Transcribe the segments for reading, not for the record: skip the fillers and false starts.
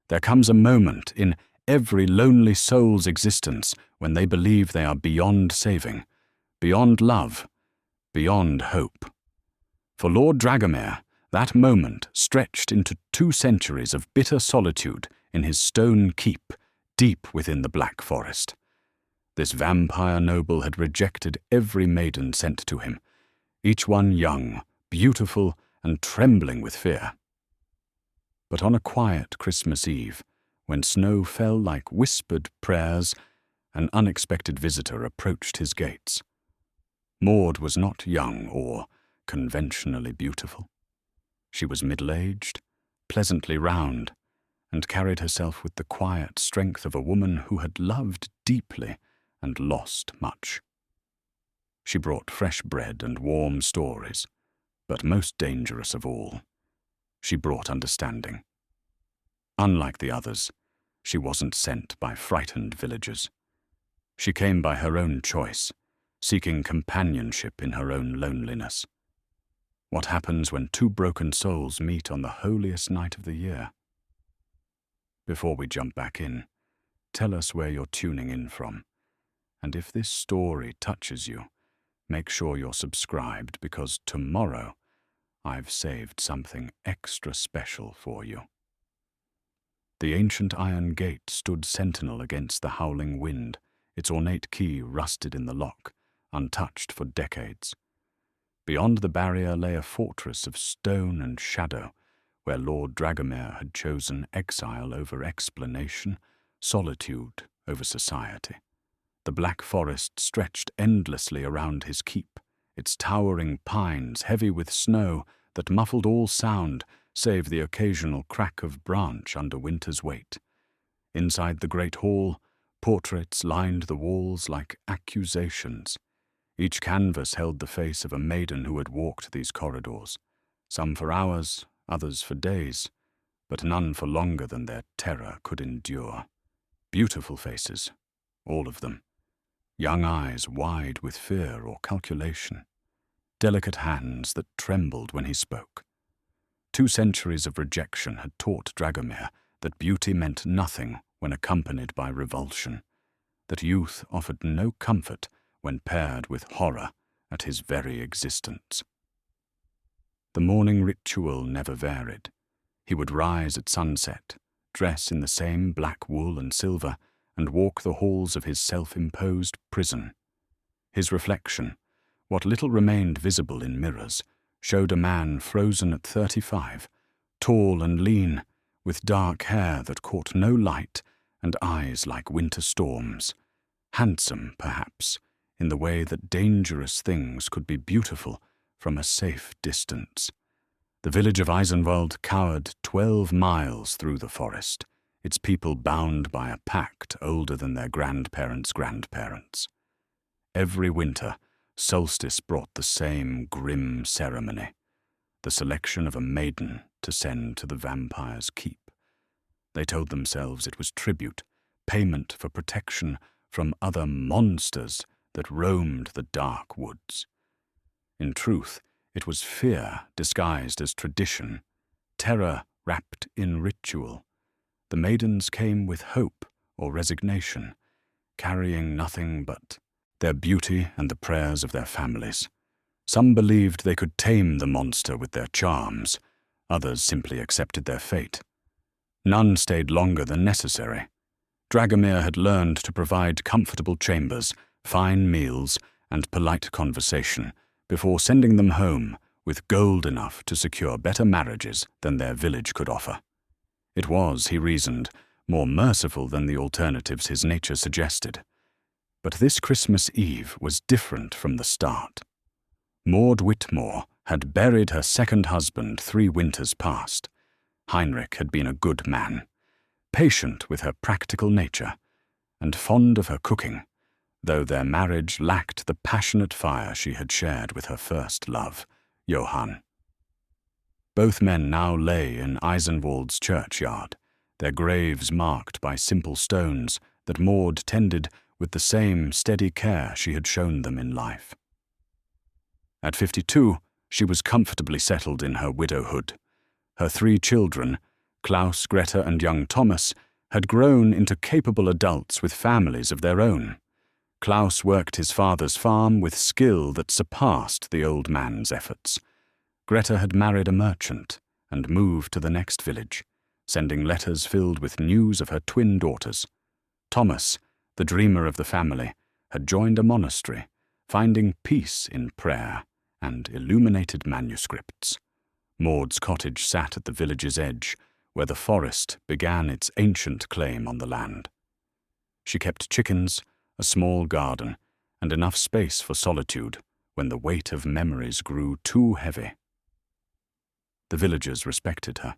There comes a moment in every lonely soul's existence when they believe they are beyond saving, beyond love, beyond hope. For Lord Dragomir, that moment stretched into 2 centuries of bitter solitude in his stone keep deep within the Black Forest. This vampire noble had rejected every maiden sent to him, each one young, beautiful, and trembling with fear. But on a quiet Christmas Eve, when snow fell like whispered prayers, an unexpected visitor approached his gates. Maud was not young or conventionally beautiful. She was middle-aged, pleasantly round, and carried herself with the quiet strength of a woman who had loved deeply and lost much. She brought fresh bread and warm stories, but most dangerous of all, she brought understanding. Unlike the others, she wasn't sent by frightened villagers. She came by her own choice, seeking companionship in her own loneliness. What happens when 2 broken souls meet on the holiest night of the year? Before we jump back in, tell us where you're tuning in from. And if this story touches you, make sure you're subscribed, because tomorrow I've saved something extra special for you. The ancient iron gate stood sentinel against the howling wind, its ornate key rusted in the lock, untouched for decades. Beyond the barrier lay a fortress of stone and shadow, where Lord Dragomir had chosen exile over explanation, solitude over society. The Black Forest stretched endlessly around his keep, its towering pines heavy with snow that muffled all sound save the occasional crack of branch under winter's weight. Inside the great hall, portraits lined the walls like accusations. Each canvas held the face of a maiden who had walked these corridors, some for hours, others for days, but none for longer than their terror could endure. Beautiful faces, all of them. Young eyes wide with fear or calculation. Delicate hands that trembled when he spoke. 2 centuries of rejection had taught Dragomir that beauty meant nothing when accompanied by revulsion, that youth offered no comfort when paired with horror at his very existence. The morning ritual never varied. He would rise at sunset, dress in the same black wool and silver, and walk the halls of his self-imposed prison. His reflection, what little remained visible in mirrors, showed a man frozen at 35, tall and lean, with dark hair that caught no light and eyes like winter storms. Handsome, perhaps, in the way that dangerous things could be beautiful from a safe distance. The village of Eisenwald cowered 12 miles through the forest, its people bound by a pact older than their grandparents' grandparents. Every winter, solstice brought the same grim ceremony, the selection of a maiden to send to the vampire's keep. They told themselves it was tribute, payment for protection from other monsters that roamed the dark woods. In truth, it was fear disguised as tradition, terror wrapped in ritual. The maidens came with hope or resignation, carrying nothing but their beauty and the prayers of their families. Some believed they could tame the monster with their charms, others simply accepted their fate. None stayed longer than necessary. Dragomir had learned to provide comfortable chambers, fine meals, and polite conversation before sending them home with gold enough to secure better marriages than their village could offer. It was, he reasoned, more merciful than the alternatives his nature suggested. But this Christmas Eve was different from the start. Maud Whitmore had buried her second husband 3 winters past. Heinrich had been a good man, patient with her practical nature, and fond of her cooking, though their marriage lacked the passionate fire she had shared with her first love, Johann. Both men now lay in Eisenwald's churchyard, their graves marked by simple stones that Maud tended with the same steady care she had shown them in life. At 52, she was comfortably settled in her widowhood. Her 3 children, Klaus, Greta, and young Thomas had grown into capable adults with families of their own. Klaus worked his father's farm with skill that surpassed the old man's efforts. Greta had married a merchant and moved to the next village, sending letters filled with news of her twin daughters. Thomas, the dreamer of the family, had joined a monastery, finding peace in prayer and illuminated manuscripts. Maud's cottage sat at the village's edge, where the forest began its ancient claim on the land. She kept chickens, a small garden, and enough space for solitude when the weight of memories grew too heavy. The villagers respected her.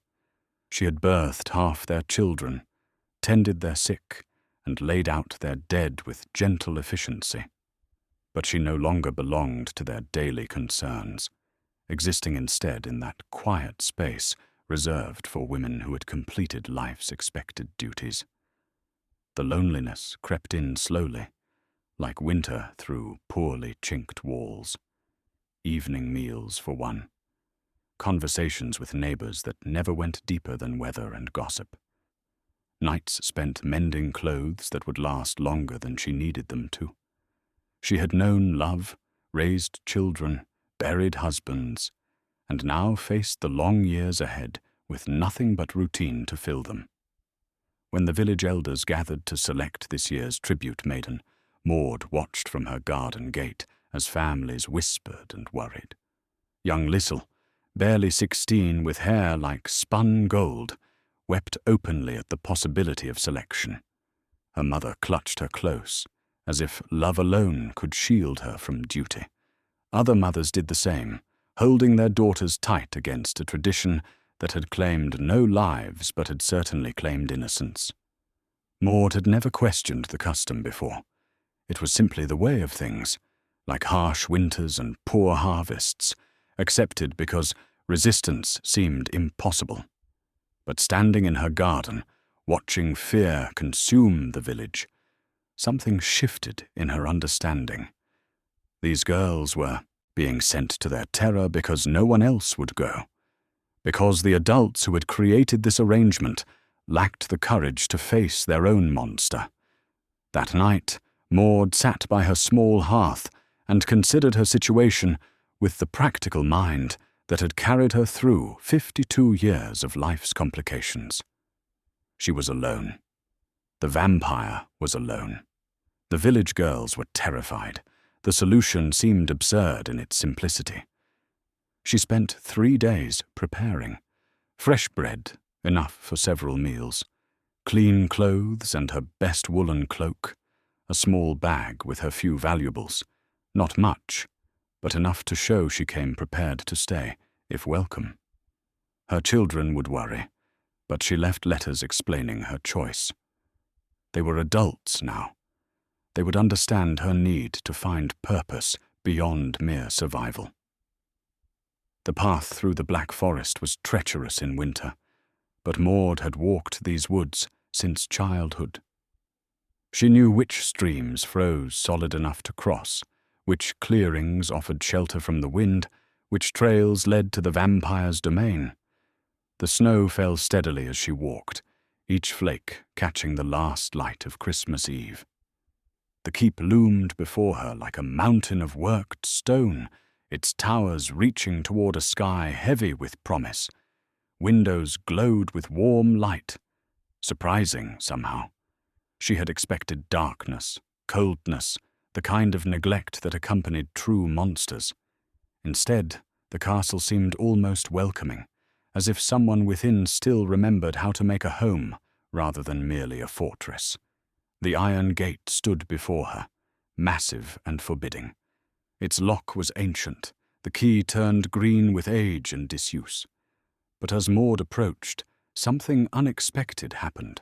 She had birthed half their children, tended their sick, and laid out their dead with gentle efficiency. But she no longer belonged to their daily concerns, existing instead in that quiet space reserved for women who had completed life's expected duties. The loneliness crept in slowly, like winter through poorly chinked walls. Evening meals for one. Conversations with neighbors that never went deeper than weather and gossip. Nights spent mending clothes that would last longer than she needed them to. She had known love, raised children, buried husbands, and now faced the long years ahead with nothing but routine to fill them. When the village elders gathered to select this year's tribute maiden, Maud watched from her garden gate as families whispered and worried. Young Lissel, barely 16 with hair like spun gold, wept openly at the possibility of selection. Her mother clutched her close, as if love alone could shield her from duty. Other mothers did the same, holding their daughters tight against a tradition that had claimed no lives but had certainly claimed innocence. Maud had never questioned the custom before. It was simply the way of things, like harsh winters and poor harvests, accepted because resistance seemed impossible. But standing in her garden, watching fear consume the village, something shifted in her understanding. These girls were being sent to their terror because no one else would go, because the adults who had created this arrangement lacked the courage to face their own monster. That night, Maud sat by her small hearth and considered her situation with the practical mind that had carried her through 52 years of life's complications. She was alone. The vampire was alone. The village girls were terrified. The solution seemed absurd in its simplicity. She spent 3 days preparing. Fresh bread, enough for several meals, clean clothes and her best woolen cloak, a small bag with her few valuables, not much, but enough to show she came prepared to stay, if welcome. Her children would worry, but she left letters explaining her choice. They were adults now. They would understand her need to find purpose beyond mere survival. The path through the Black Forest was treacherous in winter, but Maud had walked these woods since childhood. She knew which streams froze solid enough to cross, which clearings offered shelter from the wind, which trails led to the vampire's domain. The snow fell steadily as she walked, each flake catching the last light of Christmas Eve. The keep loomed before her like a mountain of worked stone, its towers reaching toward a sky heavy with promise. Windows glowed with warm light. Surprising, somehow. She had expected darkness, coldness, the kind of neglect that accompanied true monsters. Instead, the castle seemed almost welcoming, as if someone within still remembered how to make a home rather than merely a fortress. The iron gate stood before her, massive and forbidding. Its lock was ancient, the key turned green with age and disuse. But as Maud approached, something unexpected happened.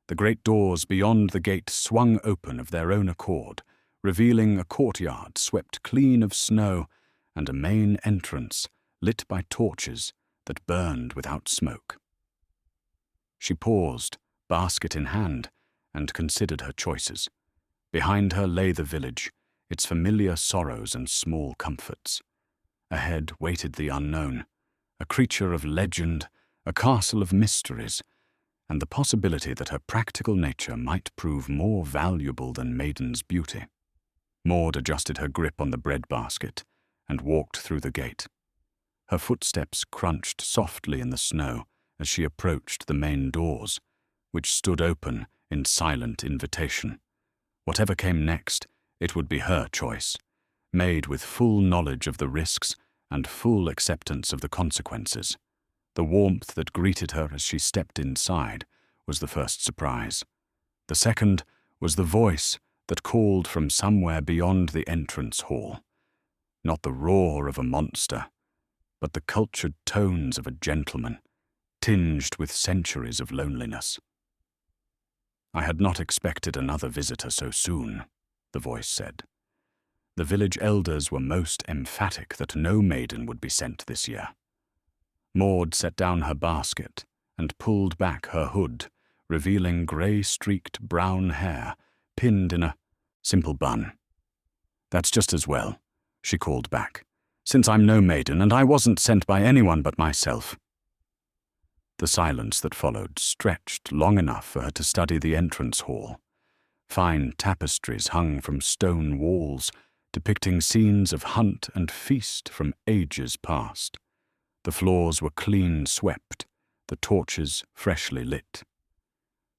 The great doors beyond the gate swung open of their own accord, revealing a courtyard swept clean of snow and a main entrance lit by torches that burned without smoke. She paused, basket in hand, and considered her choices. Behind her lay the village, its familiar sorrows and small comforts. Ahead waited the unknown, a creature of legend, a castle of mysteries, and the possibility that her practical nature might prove more valuable than Maiden's beauty. Maud adjusted her grip on the bread basket and walked through the gate. Her footsteps crunched softly in the snow as she approached the main doors, which stood open in silent invitation. Whatever came next, it would be her choice, made with full knowledge of the risks and full acceptance of the consequences. The warmth that greeted her as she stepped inside was the first surprise. The second was the voice that called from somewhere beyond the entrance hall. Not the roar of a monster, but the cultured tones of a gentleman, tinged with centuries of loneliness. "I had not expected another visitor so soon," the voice said. The village elders were most emphatic that no maiden would be sent this year. Maud set down her basket and pulled back her hood, revealing grey-streaked brown hair pinned in a simple bun. "That's just as well," she called back, "since I'm no maiden and I wasn't sent by anyone but myself." The silence that followed stretched long enough for her to study the entrance hall. Fine tapestries hung from stone walls, depicting scenes of hunt and feast from ages past. The floors were clean swept, the torches freshly lit.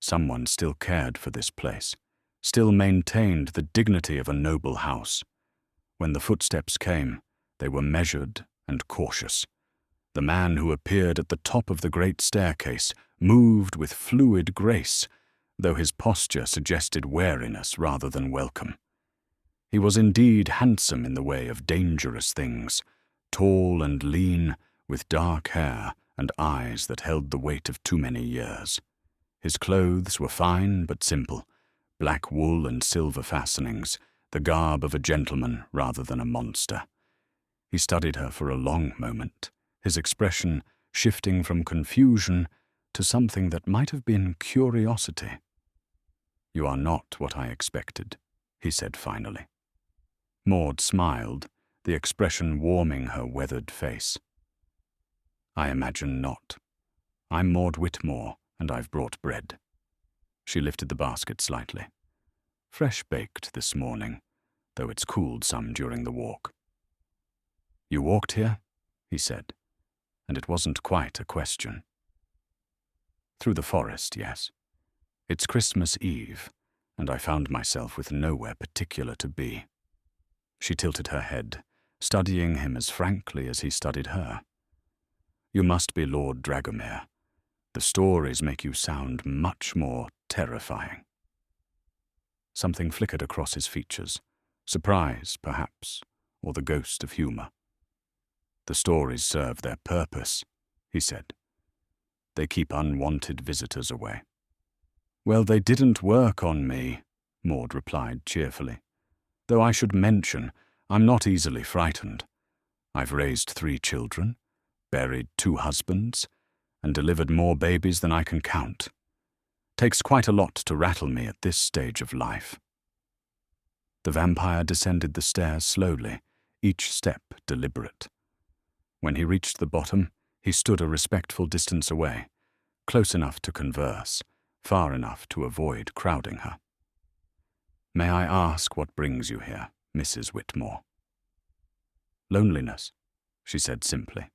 Someone still cared for this place, still maintained the dignity of a noble house. When the footsteps came, they were measured and cautious. The man who appeared at the top of the great staircase moved with fluid grace, though his posture suggested wariness rather than welcome. He was indeed handsome in the way of dangerous things, tall and lean, with dark hair and eyes that held the weight of too many years. His clothes were fine but simple, black wool and silver fastenings, the garb of a gentleman rather than a monster. He studied her for a long moment, his expression shifting from confusion to something that might have been curiosity. "You are not what I expected," he said finally. Maud smiled, the expression warming her weathered face. "I imagine not. I'm Maud Whitmore, and I've brought bread." She lifted the basket slightly. "Fresh baked this morning, though it's cooled some during the walk." "You walked here?" he said, and it wasn't quite a question. "Through the forest, yes. It's Christmas Eve, and I found myself with nowhere particular to be." She tilted her head, studying him as frankly as he studied her. "You must be Lord Dragomir. The stories make you sound much more terrifying." Something flickered across his features, surprise, perhaps, or the ghost of humor. "The stories serve their purpose," he said. "They keep unwanted visitors away." "Well, they didn't work on me," Maud replied cheerfully. "Though I should mention, I'm not easily frightened. I've raised 3 children, buried 2 husbands, and delivered more babies than I can count. Takes quite a lot to rattle me at this stage of life." The vampire descended the stairs slowly, each step deliberate. When he reached the bottom, he stood a respectful distance away, close enough to converse, far enough to avoid crowding her. "May I ask what brings you here, Mrs. Whitmore?" "Loneliness," she said simply.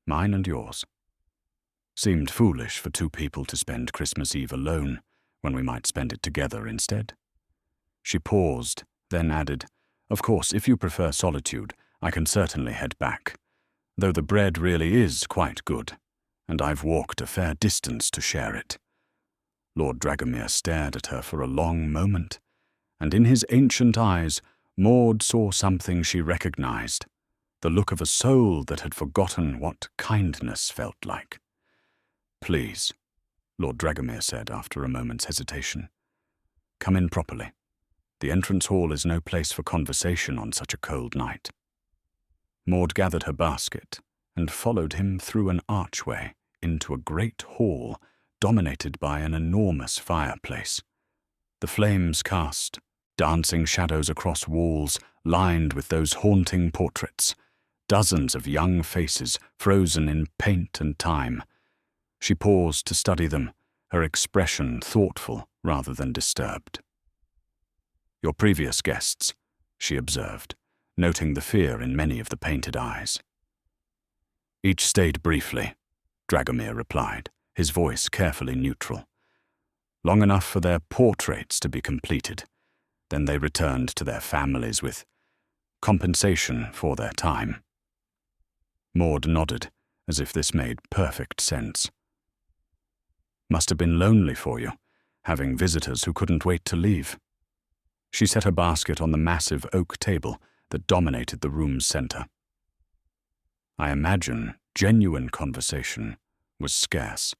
"Mine and yours." Seemed foolish for 2 people to spend Christmas Eve alone when we might spend it together instead. She paused, then added, "Of course, if you prefer solitude, I can certainly head back, though the bread really is quite good, and I've walked a fair distance to share it." Lord Dragomir stared at her for a long moment, and in his ancient eyes Maud saw something she recognized, the look of a soul that had forgotten what kindness felt like. "Please," Lord Dragomir said after a moment's hesitation. "Come in properly. The entrance hall is no place for conversation on such a cold night." Maud gathered her basket and followed him through an archway into a great hall dominated by an enormous fireplace. The flames cast dancing shadows across walls lined with those haunting portraits, dozens of young faces frozen in paint and time. She paused to study them, her expression thoughtful rather than disturbed. "Your previous guests," she observed, noting the fear in many of the painted eyes. "Each stayed briefly," Dragomir replied, his voice carefully neutral. "Long enough for their portraits to be completed. Then they returned to their families with compensation for their time." Maud nodded, as if this made perfect sense. "Must have been lonely for you, having visitors who couldn't wait to leave." She set her basket on the massive oak table that dominated the room's center. "I imagine genuine conversation was scarce."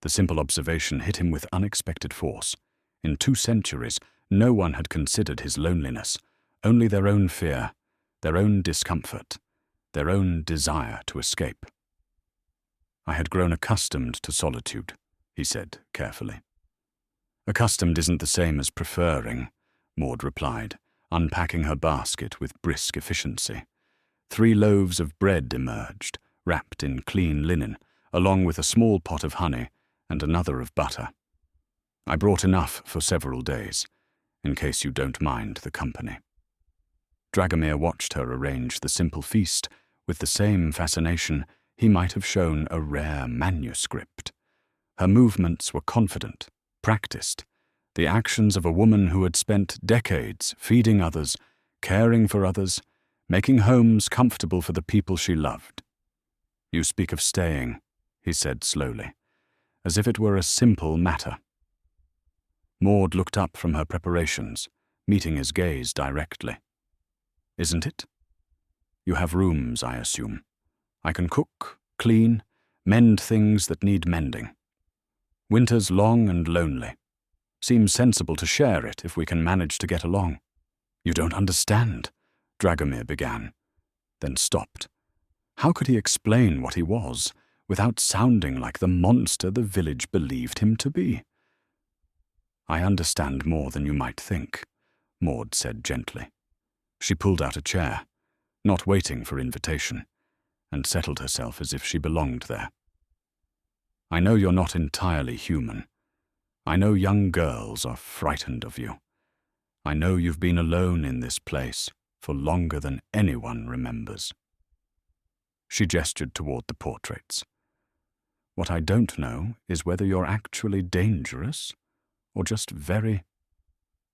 The simple observation hit him with unexpected force. In 2 centuries, no one had considered his loneliness, only their own fear, their own discomfort, their own desire to escape. "I had grown accustomed to solitude," he said carefully. "Accustomed isn't the same as preferring," Maud replied, unpacking her basket with brisk efficiency. 3 loaves of bread emerged, wrapped in clean linen, along with a small pot of honey and another of butter. "I brought enough for several days, in case you don't mind the company." Dragomir watched her arrange the simple feast with the same fascination he might have shown a rare manuscript. Her movements were confident, practiced, the actions of a woman who had spent decades feeding others, caring for others, making homes comfortable for the people she loved. "You speak of staying," he said slowly, as if it were a simple matter. Maud looked up from her preparations, meeting his gaze directly. "Isn't it? You have rooms, I assume. I can cook, clean, mend things that need mending. Winter's long and lonely. Seems sensible to share it if we can manage to get along." "You don't understand," Dragomir began, then stopped. How could he explain what he was without sounding like the monster the village believed him to be? "I understand more than you might think," Maud said gently. She pulled out a chair, not waiting for invitation, and settled herself as if she belonged there. "I know you're not entirely human. I know young girls are frightened of you. I know you've been alone in this place for longer than anyone remembers." She gestured toward the portraits. "What I don't know is whether you're actually dangerous or just very,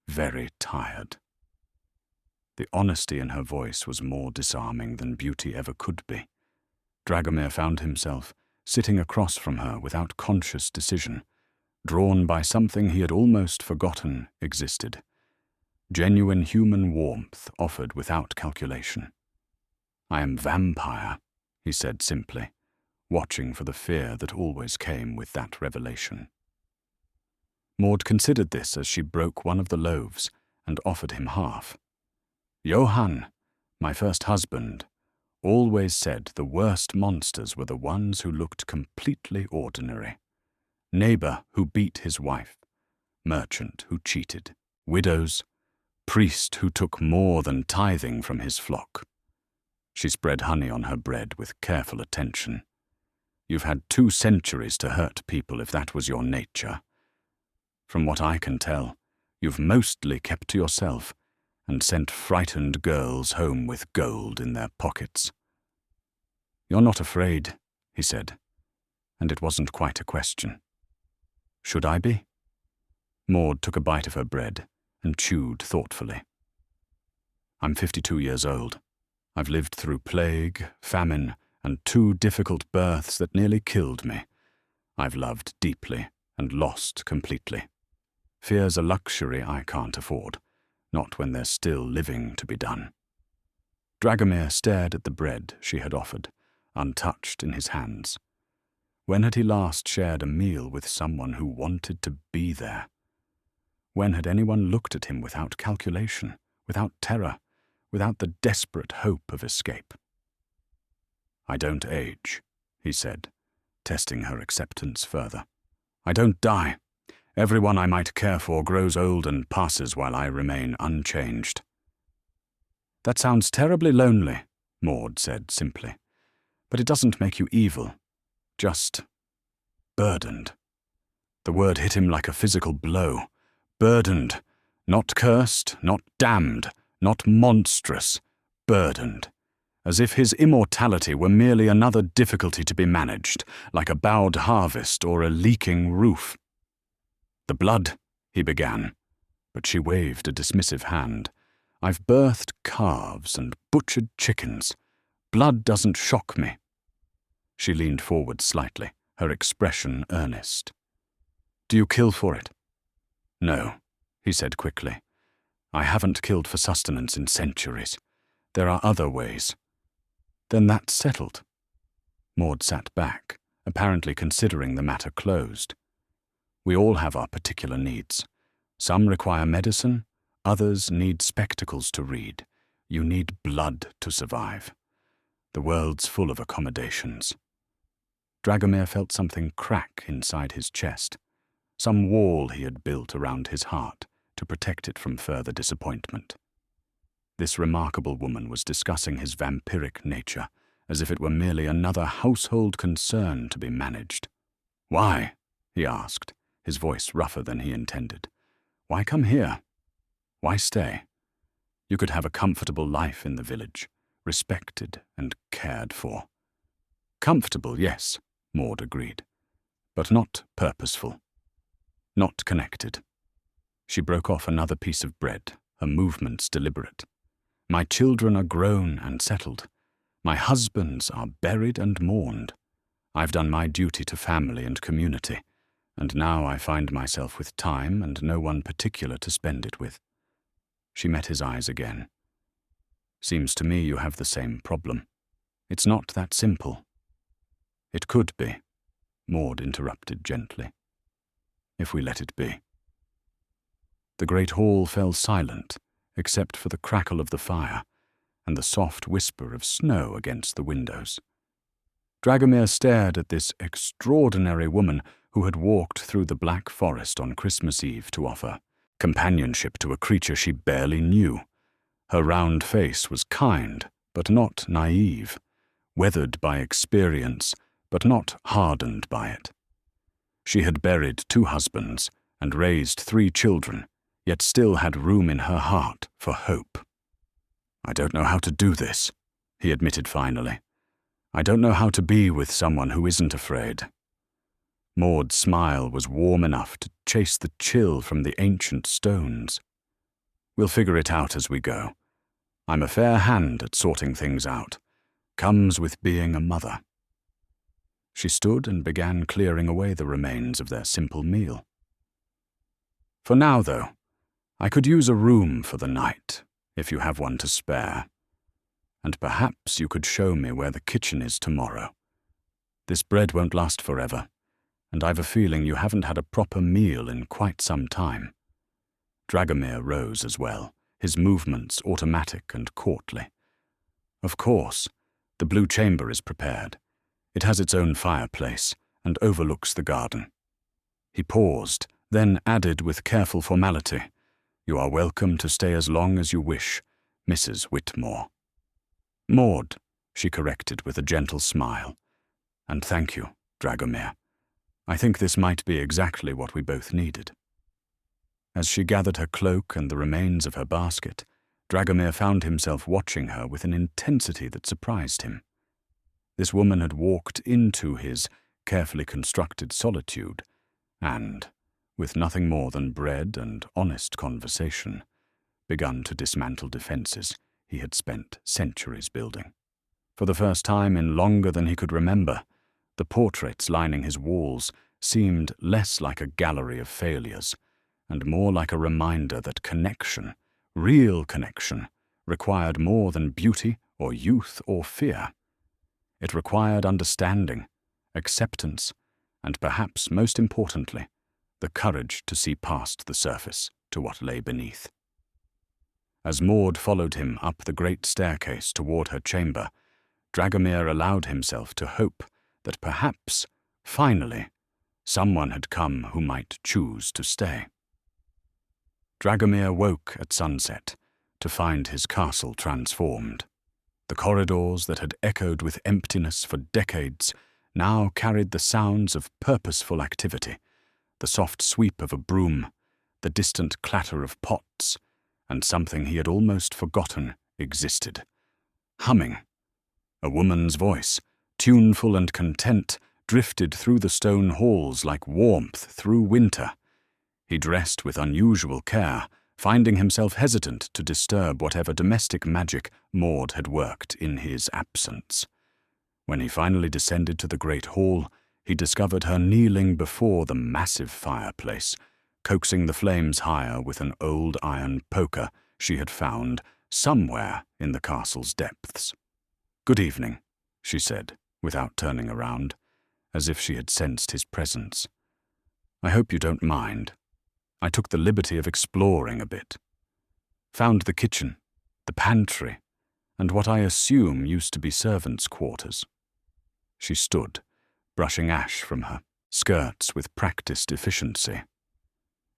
very tired." The honesty in her voice was more disarming than beauty ever could be. Dragomir found himself sitting across from her without conscious decision, drawn by something he had almost forgotten existed. Genuine human warmth offered without calculation. "I am vampire," he said simply, watching for the fear that always came with that revelation. Maud considered this as she broke one of the loaves and offered him half. "Johann, my first husband, always said the worst monsters were the ones who looked completely ordinary. Neighbor who beat his wife, merchant who cheated, widows, priest who took more than tithing from his flock." She spread honey on her bread with careful attention. "You've had 2 centuries to hurt people if that was your nature. From what I can tell, you've mostly kept to yourself and sent frightened girls home with gold in their pockets." "You're not afraid," he said, and it wasn't quite a question. "Should I be?" Maud took a bite of her bread and chewed thoughtfully. "I'm 52 years old. I've lived through plague, famine, and 2 difficult births that nearly killed me. I've loved deeply and lost completely. Fear's a luxury I can't afford, not when there's still living to be done." Dragomir stared at the bread she had offered, untouched in his hands. When had he last shared a meal with someone who wanted to be there? When had anyone looked at him without calculation, without terror, without the desperate hope of escape? "I don't age," he said, testing her acceptance further. "I don't die. Everyone I might care for grows old and passes while I remain unchanged." "That sounds terribly lonely," Maud said simply. But it doesn't make you evil. Just burdened. The word hit him like a physical blow. Burdened. Not cursed, not damned, not monstrous. Burdened. As if his immortality were merely another difficulty to be managed, like a bowed harvest or a leaking roof. "The blood," he began, but she waved a dismissive hand. "I've birthed calves and butchered chickens. Blood doesn't shock me." She leaned forward slightly, her expression earnest. "Do you kill for it?" "No," he said quickly. "I haven't killed for sustenance in centuries. There are other ways." "Then that's settled." Maud sat back, apparently considering the matter closed. "We all have our particular needs. Some require medicine, others need spectacles to read. You need blood to survive. The world's full of accommodations." Dragomir felt something crack inside his chest, some wall he had built around his heart to protect it from further disappointment. This remarkable woman was discussing his vampiric nature as if it were merely another household concern to be managed. "Why?" he asked, his voice rougher than he intended. "Why come here? Why stay? You could have a comfortable life in the village, respected and cared for." "Comfortable, yes," Maud agreed, "but not purposeful. Not connected." She broke off another piece of bread, her movements deliberate. "My children are grown and settled. My husbands are buried and mourned. I've done my duty to family and community, and now I find myself with time and no one particular to spend it with." She met his eyes again. "Seems to me you have the same problem. It's not that simple." "It could be," Maud interrupted gently, "if we let it be." The great hall fell silent, except for the crackle of the fire and the soft whisper of snow against the windows. Dragomir stared at this extraordinary woman who had walked through the Black Forest on Christmas Eve to offer companionship to a creature she barely knew. Her round face was kind, but not naive, weathered by experience, but not hardened by it. She had buried 2 husbands and raised 3 children, yet still had room in her heart for hope. "I don't know how to do this," he admitted finally. "I don't know how to be with someone who isn't afraid." Maud's smile was warm enough to chase the chill from the ancient stones. "We'll figure it out as we go. I'm a fair hand at sorting things out. Comes with being a mother." She stood and began clearing away the remains of their simple meal. "For now, though, I could use a room for the night, if you have one to spare. And perhaps you could show me where the kitchen is tomorrow. This bread won't last forever, and I've a feeling you haven't had a proper meal in quite some time." Dragomir rose as well, his movements automatic and courtly. "Of course, the blue chamber is prepared. It has its own fireplace and overlooks the garden." He paused, then added with careful formality, "You are welcome to stay as long as you wish, Mrs. Whitmore." "Maud," she corrected with a gentle smile. "And thank you, Dragomir. I think this might be exactly what we both needed." As she gathered her cloak and the remains of her basket, Dragomir found himself watching her with an intensity that surprised him. This woman had walked into his carefully constructed solitude and, with nothing more than bread and honest conversation, begun to dismantle defenses he had spent centuries building. For the first time in longer than he could remember, the portraits lining his walls seemed less like a gallery of failures and more like a reminder that connection, real connection, required more than beauty or youth or fear. It required understanding, acceptance, and perhaps most importantly, the courage to see past the surface to what lay beneath. As Maud followed him up the great staircase toward her chamber, Dragomir allowed himself to hope that perhaps, finally, someone had come who might choose to stay. Dragomir woke at sunset to find his castle transformed. The corridors that had echoed with emptiness for decades now carried the sounds of purposeful activity, the soft sweep of a broom, the distant clatter of pots, and something he had almost forgotten existed. Humming. A woman's voice, tuneful and content, drifted through the stone halls like warmth through winter. He dressed with unusual care, finding himself hesitant to disturb whatever domestic magic Maud had worked in his absence. When he finally descended to the great hall, he discovered her kneeling before the massive fireplace, coaxing the flames higher with an old iron poker she had found somewhere in the castle's depths. "Good evening," she said, without turning around, as if she had sensed his presence. "I hope you don't mind. I took the liberty of exploring a bit. Found the kitchen, the pantry, and what I assume used to be servants' quarters." She stood, brushing ash from her skirts with practiced efficiency.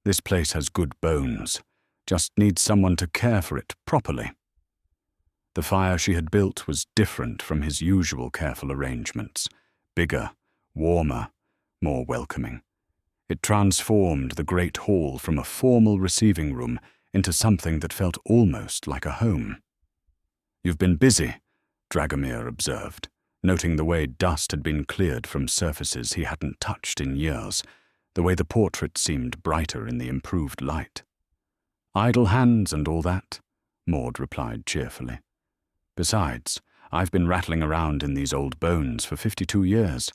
"This place has good bones, just needs someone to care for it properly." The fire she had built was different from his usual careful arrangements, bigger, warmer, more welcoming. It transformed the great hall from a formal receiving room into something that felt almost like a home. "You've been busy," Dragomir observed, noting the way dust had been cleared from surfaces he hadn't touched in years, the way the portrait seemed brighter in the improved light. "Idle hands and all that," Maud replied cheerfully. "Besides, I've been rattling around in these old bones for 52 years.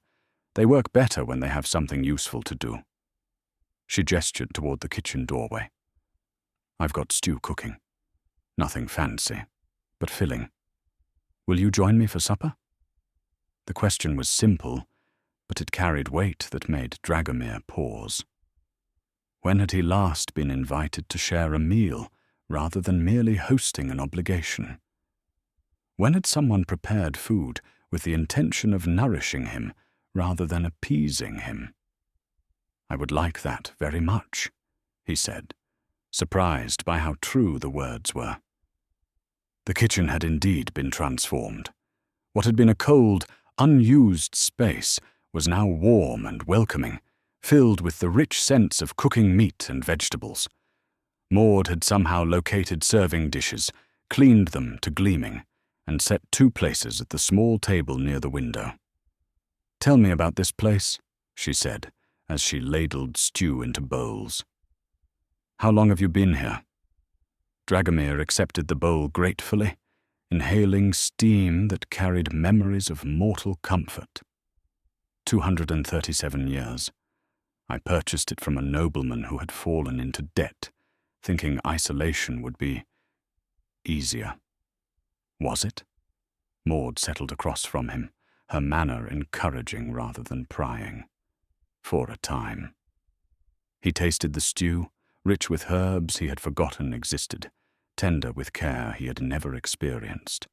They work better when they have something useful to do." She gestured toward the kitchen doorway. "I've got stew cooking. Nothing fancy, but filling. Will you join me for supper?" The question was simple, but it carried weight that made Dragomir pause. When had he last been invited to share a meal rather than merely hosting an obligation? When had someone prepared food with the intention of nourishing him rather than appeasing him? "I would like that very much," he said, surprised by how true the words were. The kitchen had indeed been transformed. What had been a cold, unused space was now warm and welcoming, filled with the rich sense of cooking meat and vegetables. Maud had somehow located serving dishes, cleaned them to gleaming, and set 2 places at the small table near the window. "Tell me about this place," she said, as she ladled stew into bowls. "How long have you been here?" Dragomir accepted the bowl gratefully, inhaling steam that carried memories of mortal comfort. 237 years. I purchased it from a nobleman who had fallen into debt, thinking isolation would be easier. Was it? Maud settled across from him, her manner encouraging rather than prying. For a time. He tasted the stew, rich with herbs he had forgotten existed, tender with care he had never experienced.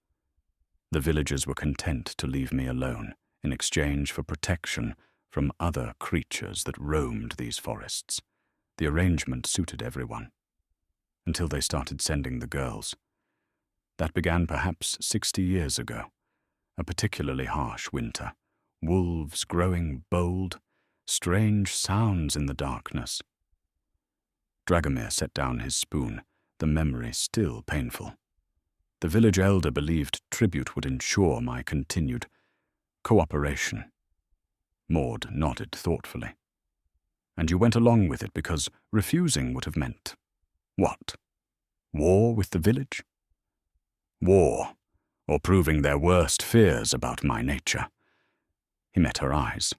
The villagers were content to leave me alone in exchange for protection from other creatures that roamed these forests. The arrangement suited everyone. Until they started sending the girls. That began perhaps 60 years ago. A particularly harsh winter. Wolves growing bold. Strange sounds in the darkness. Dragomir set down his spoon, the memory still painful. The village elder believed tribute would ensure my continued cooperation. Maud nodded thoughtfully. "And you went along with it because refusing would have meant what? War with the village?" "War, or proving their worst fears about my nature." He met her eyes.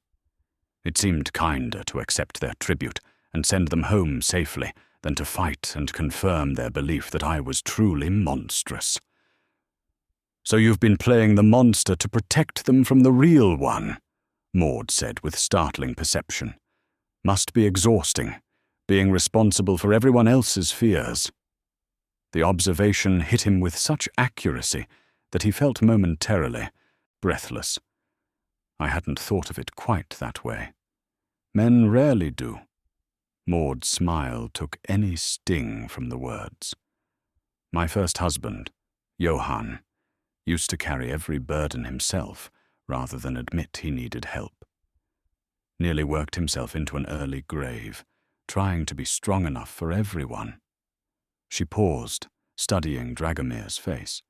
It seemed kinder to accept their tribute and send them home safely than to fight and confirm their belief that I was truly monstrous. "So you've been playing the monster to protect them from the real one," Maud said with startling perception. "Must be exhausting, being responsible for everyone else's fears." The observation hit him with such accuracy that he felt momentarily breathless. I hadn't thought of it quite that way. Men rarely do. Maud's smile took any sting from the words. "My first husband, Johann, used to carry every burden himself rather than admit he needed help. Nearly worked himself into an early grave, trying to be strong enough for everyone. She paused, studying Dragomir's face.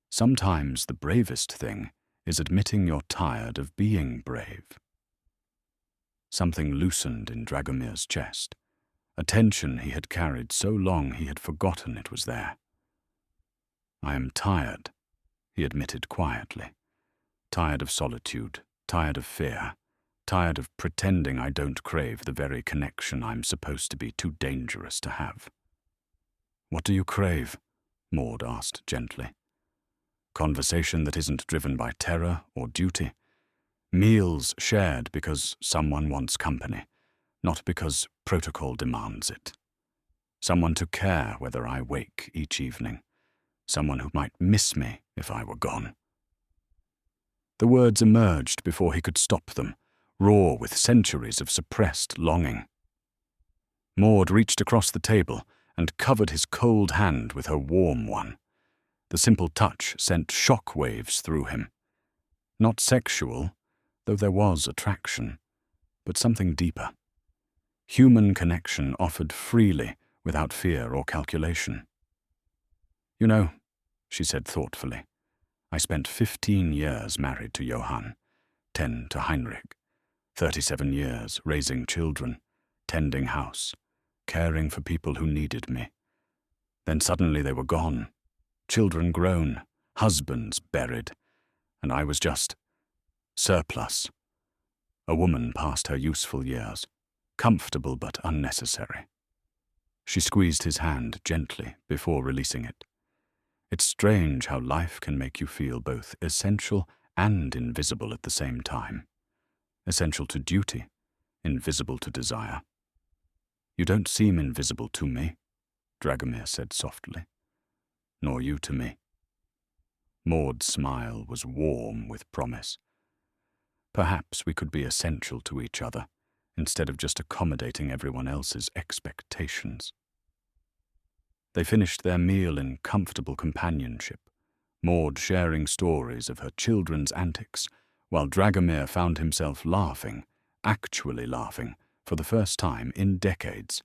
Sometimes the bravest thing is admitting you're tired of being brave. Something loosened in Dragomir's chest, a tension he had carried so long he had forgotten it was there. "I am tired," he admitted quietly. "Tired of solitude, tired of fear, tired of pretending I don't crave the very connection I'm supposed to be too dangerous to have." "What do you crave?" Maud asked gently. "Conversation that isn't driven by terror or duty. Meals shared because someone wants company, not because protocol demands it. Someone to care whether I wake each evening. Someone who might miss me if I were gone." The words emerged before he could stop them, raw with centuries of suppressed longing. Maud reached across the table and covered his cold hand with her warm one. The simple touch sent shock waves through him. Not sexual, though there was attraction, but something deeper. Human connection offered freely without fear or calculation. "You know," she said thoughtfully, "I spent 15 years married to Johann, 10 to Heinrich, 37 years raising children, tending house, caring for people who needed me. Then suddenly they were gone, children grown, husbands buried, and I was just surplus. A woman past her useful years, comfortable but unnecessary." She squeezed his hand gently before releasing it. "It's strange how life can make you feel both essential and invisible at the same time. Essential to duty, invisible to desire." "You don't seem invisible to me," Dragomir said softly. "Nor you to me." Maud's smile was warm with promise. Perhaps we could be essential to each other, instead of just accommodating everyone else's expectations. They finished their meal in comfortable companionship, Maud sharing stories of her children's antics, while Dragomir found himself laughing, actually laughing, for the first time in decades.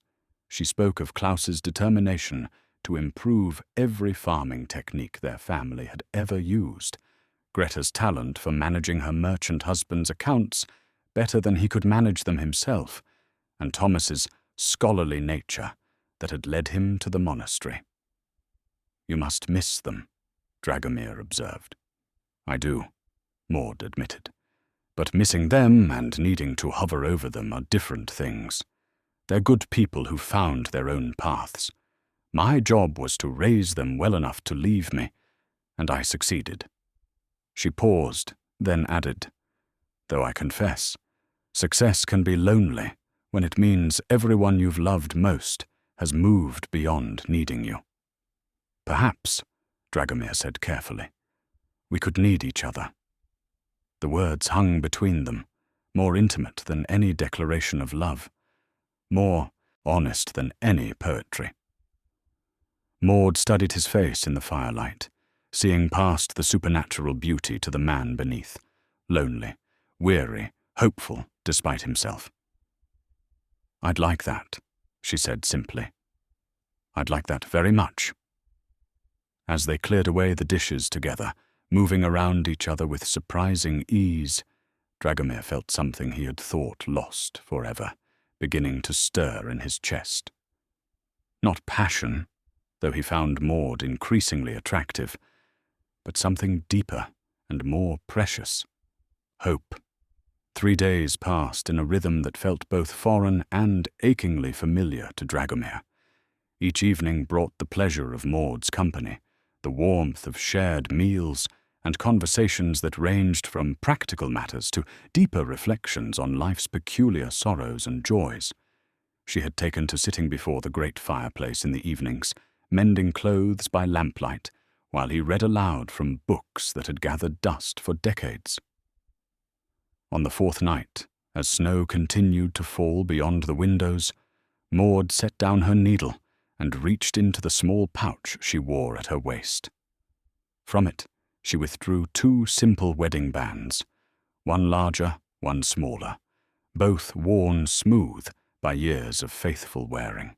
She spoke of Klaus's determination to improve every farming technique their family had ever used, Greta's talent for managing her merchant husband's accounts better than he could manage them himself, and Thomas's scholarly nature that had led him to the monastery. "You must miss them," Dragomir observed. "I do," Maud admitted. "But missing them and needing to hover over them are different things. They're good people who found their own paths. My job was to raise them well enough to leave me, and I succeeded." She paused, then added, "Though I confess, success can be lonely when it means everyone you've loved most has moved beyond needing you." "Perhaps," Dragomir said carefully, "we could need each other." The words hung between them, more intimate than any declaration of love, more honest than any poetry. Maud studied his face in the firelight, seeing past the supernatural beauty to the man beneath, lonely, weary, hopeful despite himself. "I'd like that," she said simply. "I'd like that very much." As they cleared away the dishes together, moving around each other with surprising ease, Dragomir felt something he had thought lost forever, beginning to stir in his chest. Not passion, though he found Maud increasingly attractive, but something deeper and more precious. Hope. 3 days passed in a rhythm that felt both foreign and achingly familiar to Dragomir. Each evening brought the pleasure of Maud's company, the warmth of shared meals, and conversations that ranged from practical matters to deeper reflections on life's peculiar sorrows and joys. She had taken to sitting before the great fireplace in the evenings, mending clothes by lamplight, while he read aloud from books that had gathered dust for decades. On the 4th night, as snow continued to fall beyond the windows, Maud set down her needle and reached into the small pouch she wore at her waist. From it, She withdrew 2 simple wedding bands, one larger, one smaller, both worn smooth by years of faithful wearing.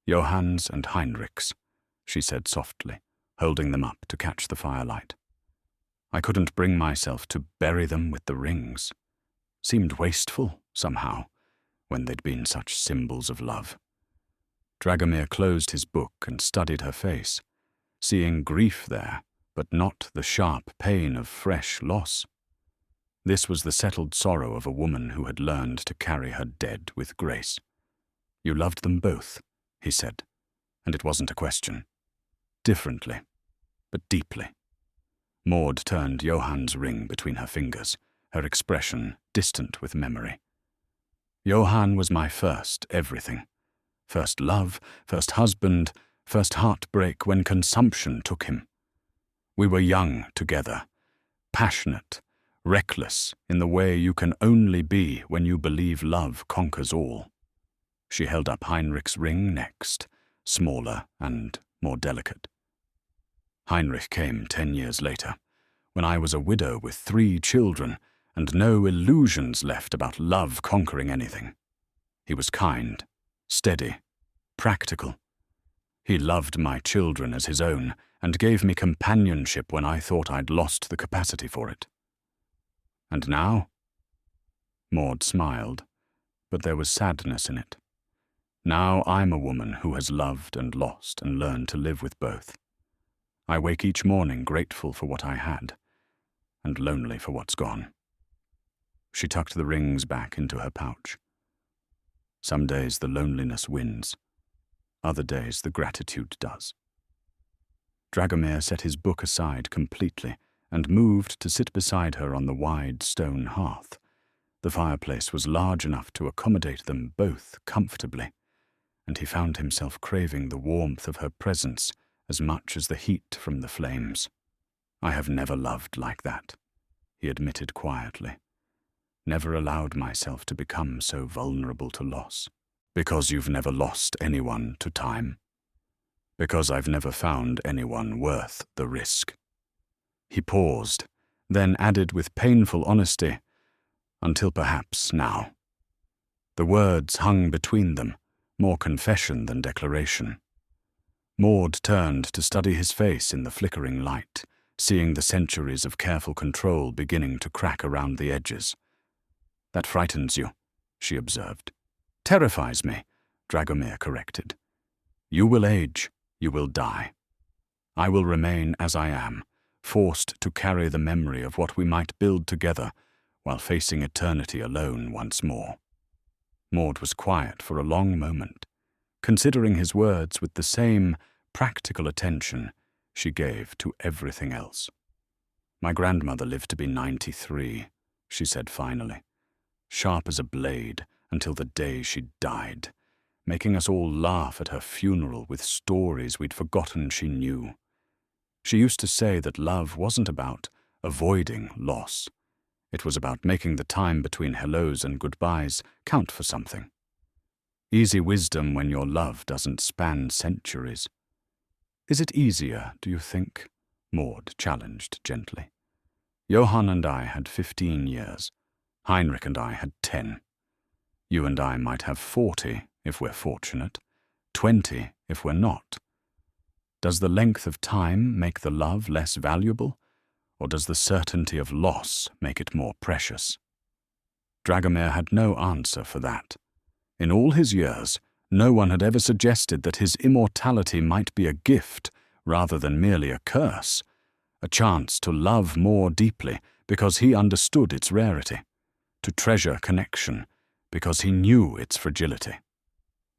"Johann's and Heinrich's," she said softly, holding them up to catch the firelight. I couldn't bring myself to bury them with the rings. Seemed wasteful, somehow, when they'd been such symbols of love. Dragomir closed his book and studied her face, seeing grief there, but not the sharp pain of fresh loss. This was the settled sorrow of a woman who had learned to carry her dead with grace. "You loved them both," he said, and it wasn't a question. Differently, but deeply. Maud turned Johann's ring between her fingers, her expression distant with memory. "Johann was my first everything. First love, first husband, first heartbreak when consumption took him. We were young together, passionate, reckless in the way you can only be when you believe love conquers all." She held up Heinrich's ring next, smaller and more delicate. "Heinrich came 10 years later, when I was a widow with 3 children and no illusions left about love conquering anything. He was kind, steady, practical. He loved my children as his own and gave me companionship when I thought I'd lost the capacity for it. And now?" Maud smiled, but there was sadness in it. "Now I'm a woman who has loved and lost and learned to live with both. I wake each morning grateful for what I had, and lonely for what's gone." She tucked the rings back into her pouch. "Some days the loneliness wins. Other days the gratitude does." Dragomir set his book aside completely and moved to sit beside her on the wide stone hearth. The fireplace was large enough to accommodate them both comfortably, and he found himself craving the warmth of her presence as much as the heat from the flames. "I have never loved like that," he admitted quietly. "Never allowed myself to become so vulnerable to loss. Because you've never lost anyone to time. Because I've never found anyone worth the risk." He paused, then added with painful honesty, "Until perhaps now." The words hung between them, more confession than declaration. Maud turned to study his face in the flickering light, seeing the centuries of careful control beginning to crack around the edges. "That frightens you," she observed. "Terrifies me," Dragomir corrected. "You will age, you will die. I will remain as I am, forced to carry the memory of what we might build together while facing eternity alone once more." Maud was quiet for a long moment, considering his words with the same practical attention she gave to everything else. "My grandmother lived to be 93, she said finally, sharp as a blade until the day she died, making us all laugh at her funeral with stories we'd forgotten she knew. She used to say that love wasn't about avoiding loss. It was about making the time between hellos and goodbyes count for something. Easy wisdom when your love doesn't span centuries." "Is it easier, do you think?" Maud challenged gently. "Johann and I had 15 years. Heinrich and I had 10. You and I might have 40 if we're fortunate, 20 if we're not. Does the length of time make the love less valuable, or does the certainty of loss make it more precious?" Dragomir had no answer for that. In all his years, no one had ever suggested that his immortality might be a gift rather than merely a curse, a chance to love more deeply because he understood its rarity, to treasure connection because he knew its fragility.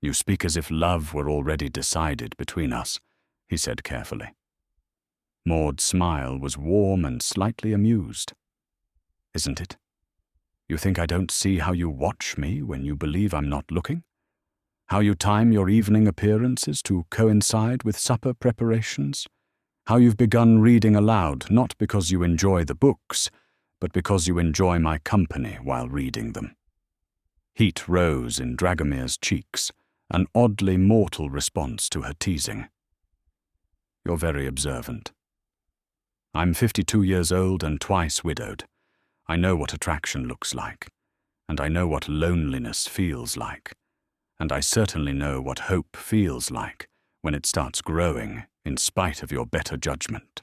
"You speak as if love were already decided between us," he said carefully. Maud's smile was warm and slightly amused. "Isn't it? You think I don't see how you watch me when you believe I'm not looking? How you time your evening appearances to coincide with supper preparations? How you've begun reading aloud not because you enjoy the books, but because you enjoy my company while reading them?" Heat rose in Dragomir's cheeks, an oddly mortal response to her teasing. "You're very observant." I'm 52 years old and twice widowed. I know what attraction looks like, and I know what loneliness feels like, and I certainly know what hope feels like when it starts growing in spite of your better judgment."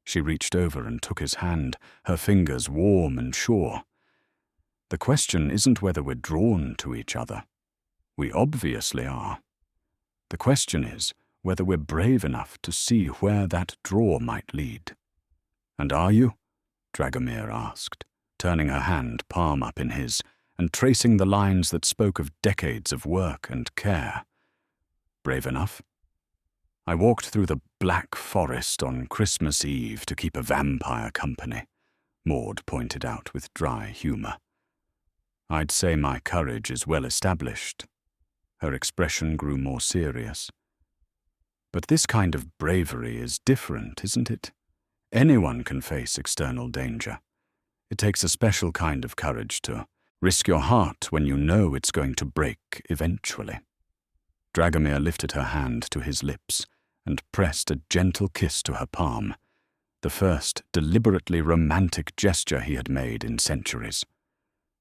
She reached over and took his hand, her fingers warm and sure. "The question isn't whether we're drawn to each other. We obviously are. The question is whether we're brave enough to see where that draw might lead." "And are you?" Dragomir asked, turning her hand palm up in his and tracing the lines that spoke of decades of work and care. "Brave enough? I walked through the Black Forest on Christmas Eve to keep a vampire company," Maud pointed out with dry humour. "I'd say my courage is well established." Her expression grew more serious. "But this kind of bravery is different, isn't it? Anyone can face external danger. It takes a special kind of courage to risk your heart when you know it's going to break eventually." Dragomir lifted her hand to his lips and pressed a gentle kiss to her palm, the first deliberately romantic gesture he had made in centuries.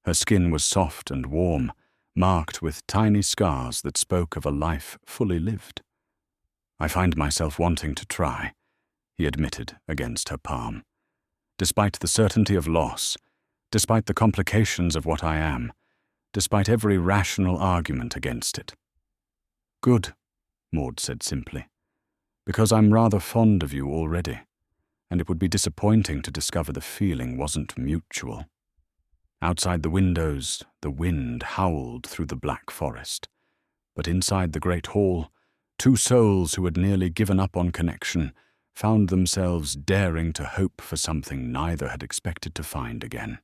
Her skin was soft and warm, marked with tiny scars that spoke of a life fully lived. "I find myself wanting to try," he admitted against her palm. "Despite the certainty of loss, despite the complications of what I am, despite every rational argument against it." "Good," Maud said simply, "because I'm rather fond of you already, and it would be disappointing to discover the feeling wasn't mutual." Outside the windows, the wind howled through the Black Forest, but inside the great hall, two souls who had nearly given up on connection found themselves daring to hope for something neither had expected to find again.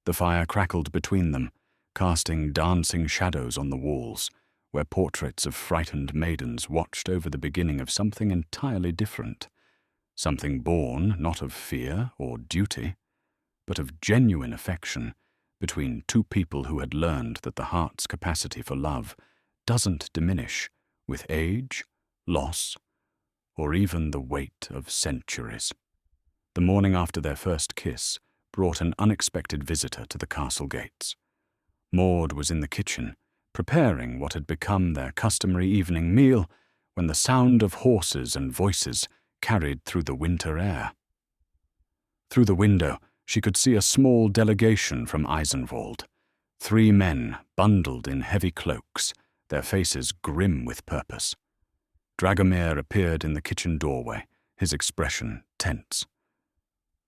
The fire crackled between them, casting dancing shadows on the walls, where portraits of frightened maidens watched over the beginning of something entirely different, something born not of fear or duty, but of genuine affection between two people who had learned that the heart's capacity for love doesn't diminish with age, loss, or even the weight of centuries. The morning after their first kiss brought an unexpected visitor to the castle gates. Maud was in the kitchen, preparing what had become their customary evening meal, when the sound of horses and voices carried through the winter air. Through the window, she could see a small delegation from Eisenwald, 3 men bundled in heavy cloaks, their faces grim with purpose. Dragomir appeared in the kitchen doorway, his expression tense.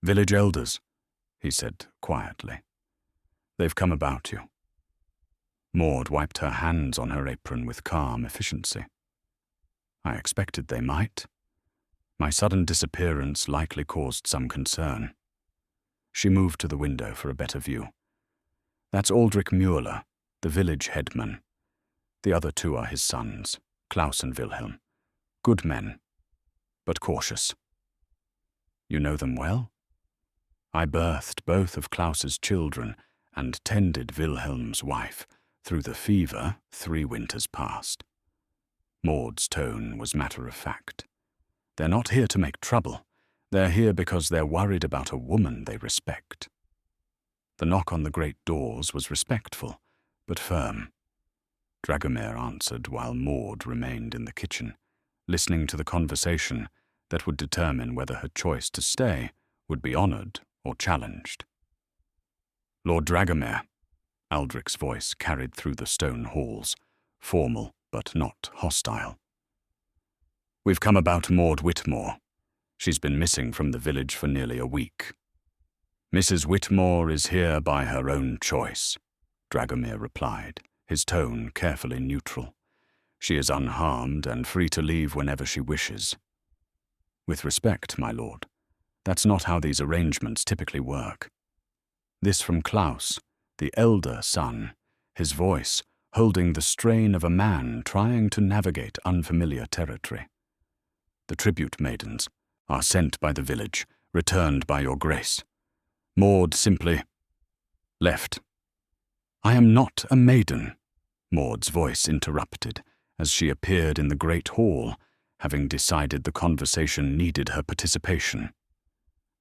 "Village elders," he said quietly. "They've come about you." Maud wiped her hands on her apron with calm efficiency. "I expected they might. My sudden disappearance likely caused some concern." She moved to the window for a better view. "That's Aldrich Mueller, the village headman. The other 2 are his sons, Klaus and Wilhelm. Good men, but cautious." "You know them well?" "I birthed both of Klaus's children and tended Wilhelm's wife through the fever 3 winters past." Maud's tone was matter-of-fact. "They're not here to make trouble. They're here because they're worried about a woman they respect." The knock on the great doors was respectful, but firm. Dragomir answered while Maud remained in the kitchen, listening to the conversation that would determine whether her choice to stay would be honoured or challenged. "Lord Dragomir," Aldrich's voice carried through the stone halls, formal but not hostile. "We've come about Maud Whitmore. She's been missing from the village for nearly a week." "Mrs. Whitmore is here by her own choice," Dragomir replied, his tone carefully neutral. "She is unharmed and free to leave whenever she wishes." "With respect, my lord, that's not how these arrangements typically work." This from Klaus, the elder son, his voice holding the strain of a man trying to navigate unfamiliar territory. "The tribute maidens are sent by the village, returned by your grace." Maud simply left. "I am not a maiden," Maud's voice interrupted as she appeared in the great hall, having decided the conversation needed her participation.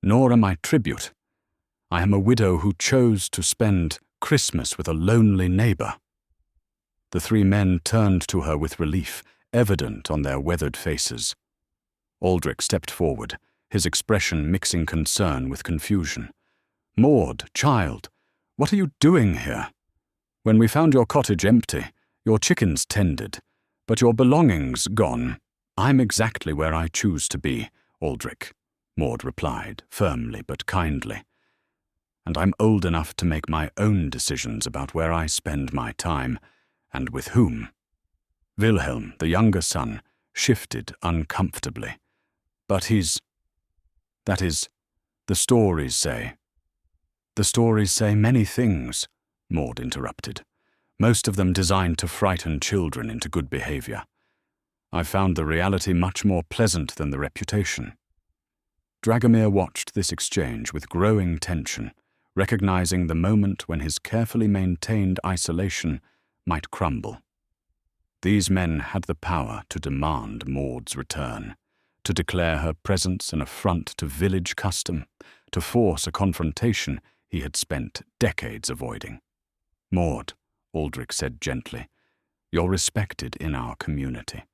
nor am I tribute. I am a widow who chose to spend Christmas with a lonely neighbor." The three men turned to her with relief, evident on their weathered faces. Aldrich stepped forward, his expression mixing concern with confusion. "Maud, child, what are you doing here? When we found your cottage empty, your chickens tended, but your belongings gone, I'm exactly where I choose to be, Aldrich," Maud replied, firmly but kindly. "And I'm old enough to make my own decisions about where I spend my time, and with whom." Wilhelm, the younger son, shifted uncomfortably. "But that is, the stories say." "The stories say many things," Maud interrupted, "most of them designed to frighten children into good behavior. I've found the reality much more pleasant than the reputation." Dragomir watched this exchange with growing tension, recognizing the moment when his carefully maintained isolation might crumble. These men had the power to demand Maud's return, to declare her presence an affront to village custom, to force a confrontation he had spent decades avoiding. "Maud," Aldrich said gently, "you're respected in our community.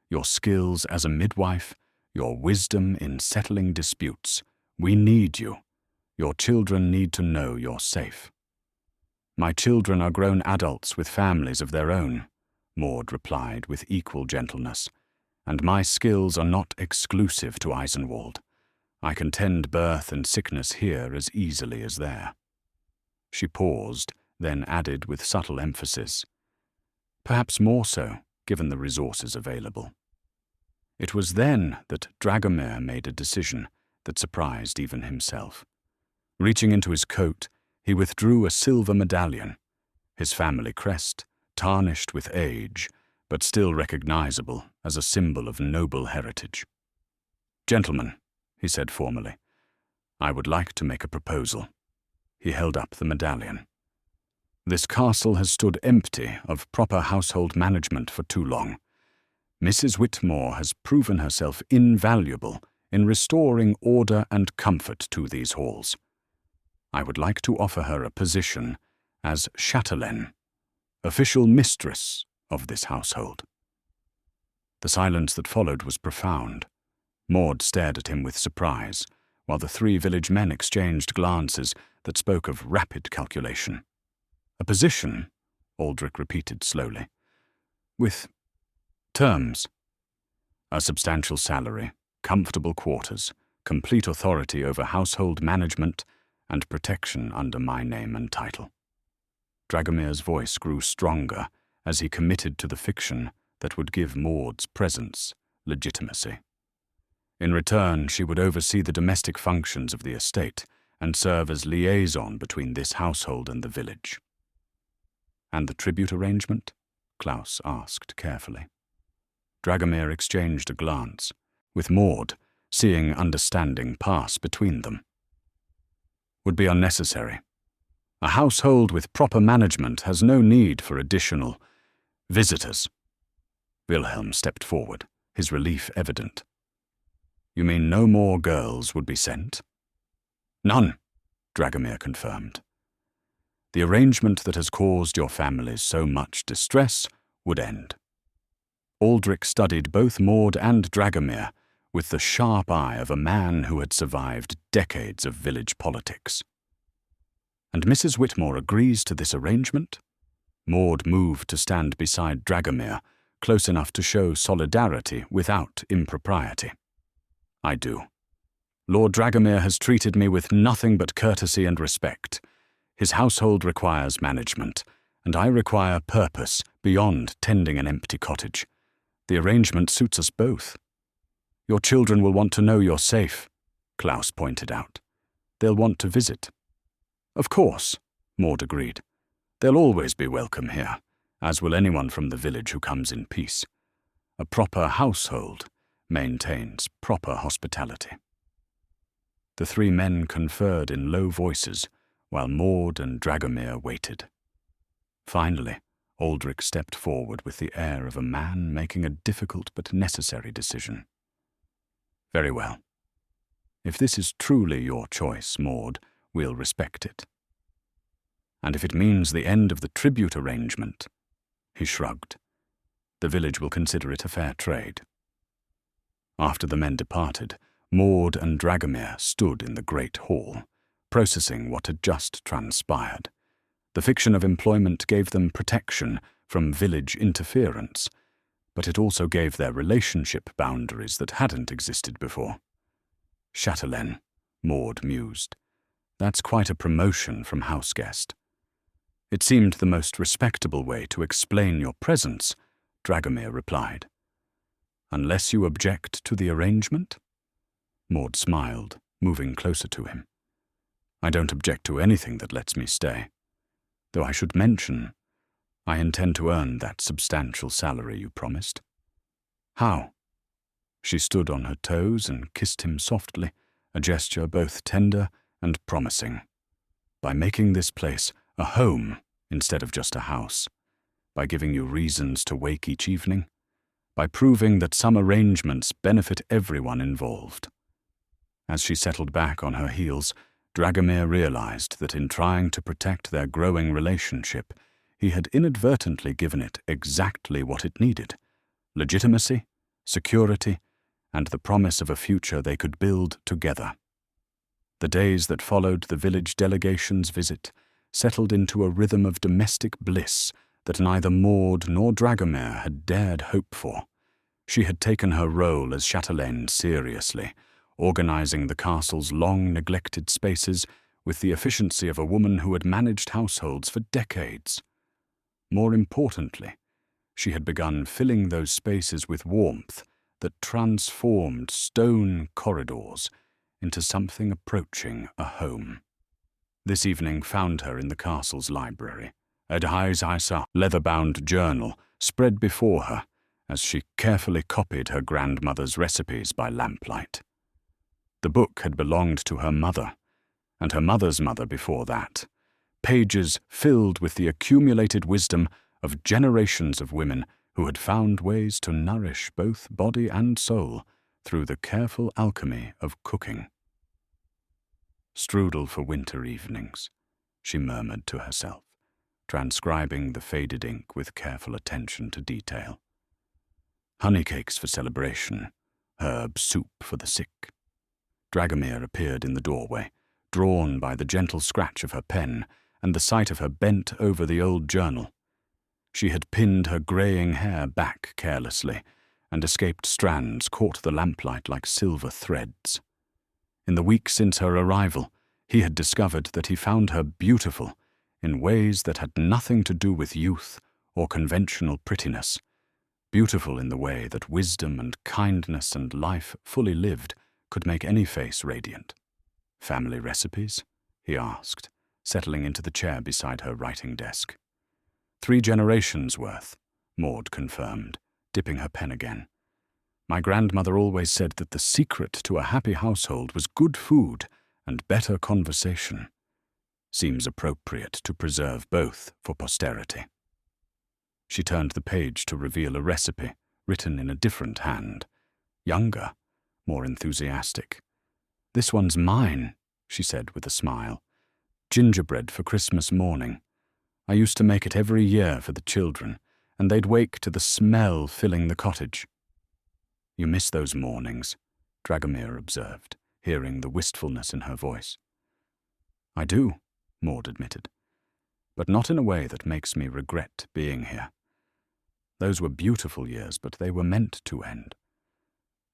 Your skills as a midwife, your wisdom in settling disputes, we need you. Your children need to know you're safe." "My children are grown adults with families of their own," Maud replied with equal gentleness, "and my skills are not exclusive to Eisenwald. I can tend birth and sickness here as easily as there." She paused, then added with subtle emphasis, "Perhaps more so, given the resources available." It was then that Dragomir made a decision that surprised even himself. Reaching into his coat, he withdrew a silver medallion, his family crest, tarnished with age, but still recognizable as a symbol of noble heritage. "Gentlemen," he said formally, "I would like to make a proposal." He held up the medallion. "This castle has stood empty of proper household management for too long. Mrs. Whitmore has proven herself invaluable in restoring order and comfort to these halls. I would like to offer her a position as chatelaine, official mistress of this household." The silence that followed was profound. Maud stared at him with surprise, while the three village men exchanged glances that spoke of rapid calculation. "A position," Aldrich repeated slowly, "with terms." "A substantial salary, comfortable quarters, complete authority over household management, and protection under my name and title." Dragomir's voice grew stronger as he committed to the fiction that would give Maud's presence legitimacy. In return, she would oversee the domestic functions of the estate and serve as liaison between this household and the village. "And the tribute arrangement?" Klaus asked carefully. Dragomir exchanged a glance, with Maud seeing understanding pass between them. "Would be unnecessary. A household with proper management has no need for additional visitors." Wilhelm stepped forward, his relief evident. "You mean no more girls would be sent?" "None," Dragomir confirmed. "The arrangement that has caused your families so much distress would end." Aldrich studied both Maud and Dragomir with the sharp eye of a man who had survived decades of village politics. "And Mrs. Whitmore agrees to this arrangement?" Maud moved to stand beside Dragomir, close enough to show solidarity without impropriety. "I do. Lord Dragomir has treated me with nothing but courtesy and respect. His household requires management, and I require purpose beyond tending an empty cottage. The arrangement suits us both." "Your children will want to know you're safe," Klaus pointed out. "They'll want to visit." "Of course," Maud agreed. "They'll always be welcome here, as will anyone from the village who comes in peace. A proper household maintains proper hospitality." The three men conferred in low voices, while Maud and Dragomir waited. Finally, Aldrich stepped forward with the air of a man making a difficult but necessary decision. "Very well. If this is truly your choice, Maud, we'll respect it. And if it means the end of the tribute arrangement, he shrugged, the village will consider it a fair trade. After the men departed, Maud and Dragomir stood in the great hall, processing what had just transpired. The fiction of employment gave them protection from village interference, but it also gave their relationship boundaries that hadn't existed before. Chatelaine, Maud mused. That's quite a promotion from houseguest. It seemed the most respectable way to explain your presence, Dragomir replied. Unless you object to the arrangement? Maud smiled, moving closer to him. I don't object to anything that lets me stay. Though I should mention, I intend to earn that substantial salary you promised. How? She stood on her toes and kissed him softly, a gesture both tender and promising. By making this place a home instead of just a house, by giving you reasons to wake each evening, by proving that some arrangements benefit everyone involved. As she settled back on her heels, Dragomir realized that in trying to protect their growing relationship, he had inadvertently given it exactly what it needed: legitimacy, security, and the promise of a future they could build together. The days that followed the village delegation's visit settled into a rhythm of domestic bliss that neither Maud nor Dragomir had dared hope for. She had taken her role as chatelaine seriously, organizing the castle's long-neglected spaces with the efficiency of a woman who had managed households for decades. More importantly, she had begun filling those spaces with warmth that transformed stone corridors into something approaching a home. This evening found her in the castle's library, a leather-bound journal spread before her as she carefully copied her grandmother's recipes by lamplight. The book had belonged to her mother, and her mother's mother before that, pages filled with the accumulated wisdom of generations of women who had found ways to nourish both body and soul through the careful alchemy of cooking. Strudel for winter evenings, she murmured to herself, transcribing the faded ink with careful attention to detail. Honeycakes for celebration, herb soup for the sick. Dragomir appeared in the doorway, drawn by the gentle scratch of her pen and the sight of her bent over the old journal. She had pinned her greying hair back carelessly, and escaped strands caught the lamplight like silver threads. In the week since her arrival, he had discovered that he found her beautiful in ways that had nothing to do with youth or conventional prettiness, beautiful in the way that wisdom and kindness and life fully lived could make any face radiant. Family recipes? He asked, settling into the chair beside her writing desk. 3 generations worth, Maud confirmed, dipping her pen again. My grandmother always said that the secret to a happy household was good food and better conversation. Seems appropriate to preserve both for posterity. She turned the page to reveal a recipe, written in a different hand. Younger, more enthusiastic. This one's mine, she said with a smile. Gingerbread for Christmas morning. I used to make it every year for the children, and they'd wake to the smell filling the cottage. You miss those mornings, Dragomir observed, hearing the wistfulness in her voice. I do, Maud admitted, but not in a way that makes me regret being here. Those were beautiful years, but they were meant to end.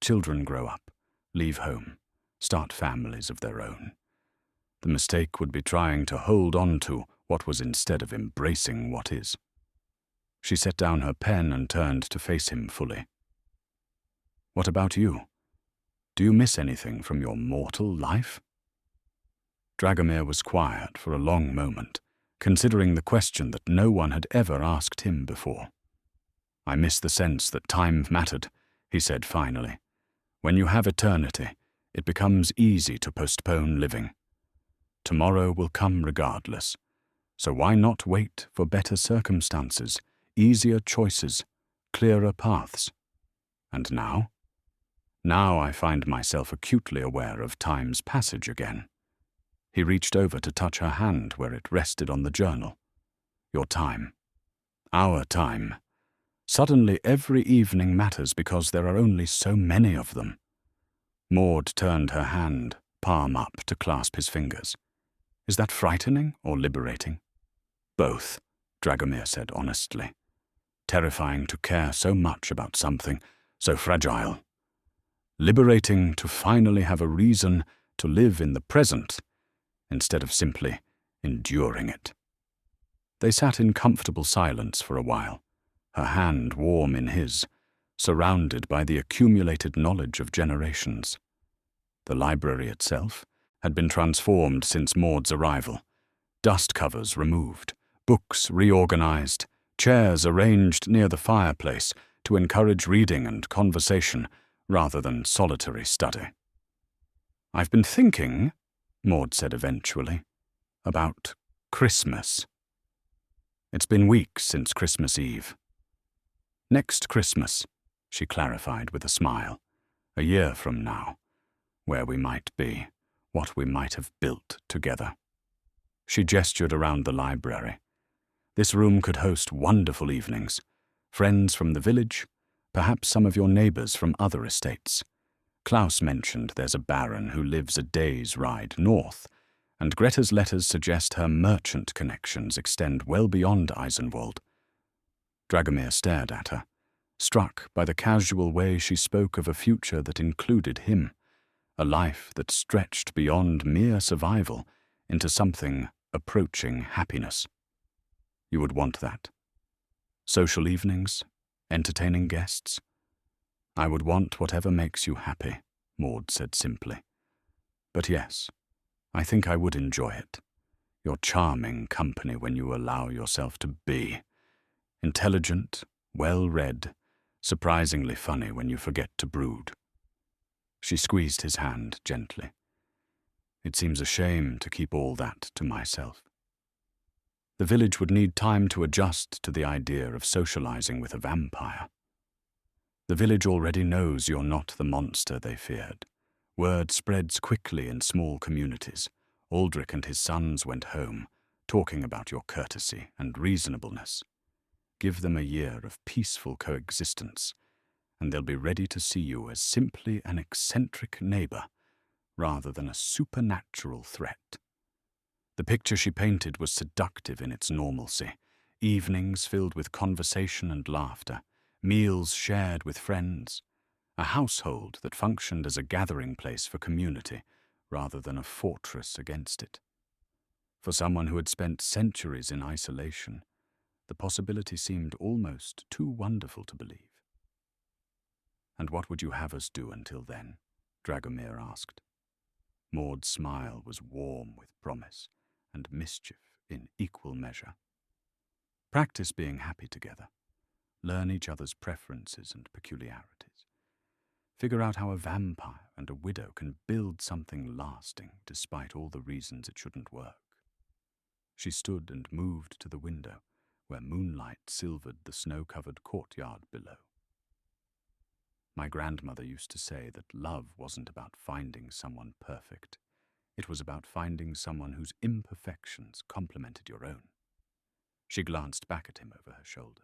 Children grow up, leave home, start families of their own. The mistake would be trying to hold on to what was instead of embracing what is. She set down her pen and turned to face him fully. What about you? Do you miss anything from your mortal life? Dragomir was quiet for a long moment, considering the question that no one had ever asked him before. I miss the sense that time mattered, he said finally. When you have eternity, it becomes easy to postpone living. Tomorrow will come regardless, so why not wait for better circumstances, easier choices, clearer paths? And now? Now I find myself acutely aware of time's passage again. He reached over to touch her hand where it rested on the journal. Your time. Our time. Suddenly every evening matters because there are only so many of them. Maud turned her hand, palm up, to clasp his fingers. Is that frightening or liberating? Both, Dragomir said honestly. Terrifying to care so much about something so fragile. Liberating to finally have a reason to live in the present instead of simply enduring it. They sat in comfortable silence for a while, her hand warm in his, surrounded by the accumulated knowledge of generations. The library itself had been transformed since Maud's arrival. Dust covers removed, books reorganized, chairs arranged near the fireplace to encourage reading and conversation rather than solitary study. I've been thinking, Maud said eventually, about Christmas. It's been weeks since Christmas Eve. Next Christmas, she clarified with a smile, a year from now, where we might be, what we might have built together. She gestured around the library. This room could host wonderful evenings, friends from the village, perhaps some of your neighbors from other estates. Klaus mentioned there's a baron who lives a day's ride north, and Greta's letters suggest her merchant connections extend well beyond Eisenwald. Dragomir stared at her, struck by the casual way she spoke of a future that included him, a life that stretched beyond mere survival into something approaching happiness. You would want that. Social evenings, entertaining guests. I would want whatever makes you happy, Maud said simply. But yes, I think I would enjoy it. Your charming company when you allow yourself to be. Intelligent, well-read, surprisingly funny when you forget to brood. She squeezed his hand gently. It seems a shame to keep all that to myself. The village would need time to adjust to the idea of socializing with a vampire. The village already knows you're not the monster they feared. Word spreads quickly in small communities. Aldrich and his sons went home, talking about your courtesy and reasonableness. Give them a year of peaceful coexistence, and they'll be ready to see you as simply an eccentric neighbor rather than a supernatural threat. The picture she painted was seductive in its normalcy, evenings filled with conversation and laughter, meals shared with friends, a household that functioned as a gathering place for community rather than a fortress against it. For someone who had spent centuries in isolation, the possibility seemed almost too wonderful to believe. And what would you have us do until then? Dragomir asked. Maud's smile was warm with promise and mischief in equal measure. Practice being happy together. Learn each other's preferences and peculiarities. Figure out how a vampire and a widow can build something lasting despite all the reasons it shouldn't work. She stood and moved to the window, where moonlight silvered the snow-covered courtyard below. My grandmother used to say that love wasn't about finding someone perfect. It was about finding someone whose imperfections complemented your own. She glanced back at him over her shoulder.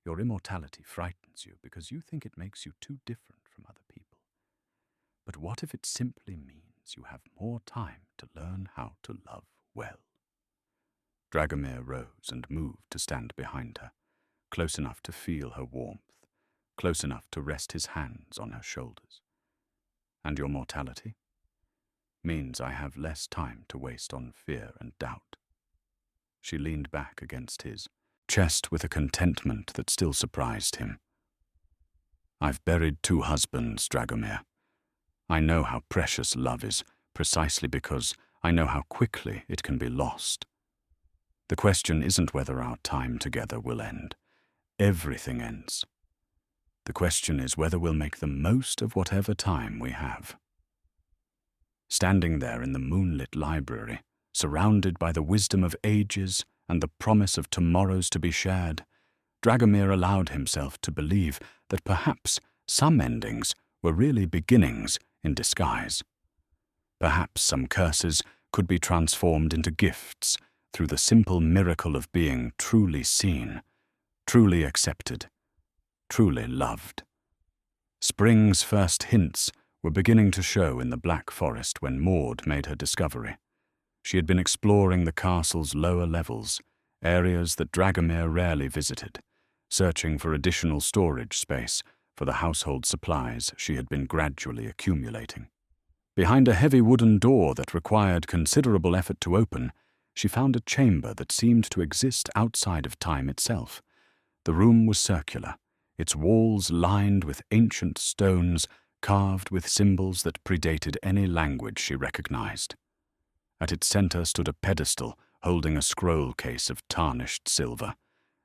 Your immortality frightens you because you think it makes you too different from other people. But what if it simply means you have more time to learn how to love well? Dragomir rose and moved to stand behind her, close enough to feel her warmth, close enough to rest his hands on her shoulders. And your mortality? Means I have less time to waste on fear and doubt. She leaned back against his chest with a contentment that still surprised him. I've buried 2 husbands, Dragomir. I know how precious love is, precisely because I know how quickly it can be lost. The question isn't whether our time together will end. Everything ends. The question is whether we'll make the most of whatever time we have. Standing there in the moonlit library, surrounded by the wisdom of ages and the promise of tomorrows to be shared, Dragomir allowed himself to believe that perhaps some endings were really beginnings in disguise. Perhaps some curses could be transformed into gifts through the simple miracle of being truly seen, truly accepted, truly loved. Spring's first hints were beginning to show in the Black Forest when Maud made her discovery. She had been exploring the castle's lower levels, areas that Dragomir rarely visited, searching for additional storage space for the household supplies she had been gradually accumulating. Behind a heavy wooden door that required considerable effort to open, she found a chamber that seemed to exist outside of time itself. The room was circular, its walls lined with ancient stones carved with symbols that predated any language she recognized. At its center stood a pedestal holding a scroll case of tarnished silver,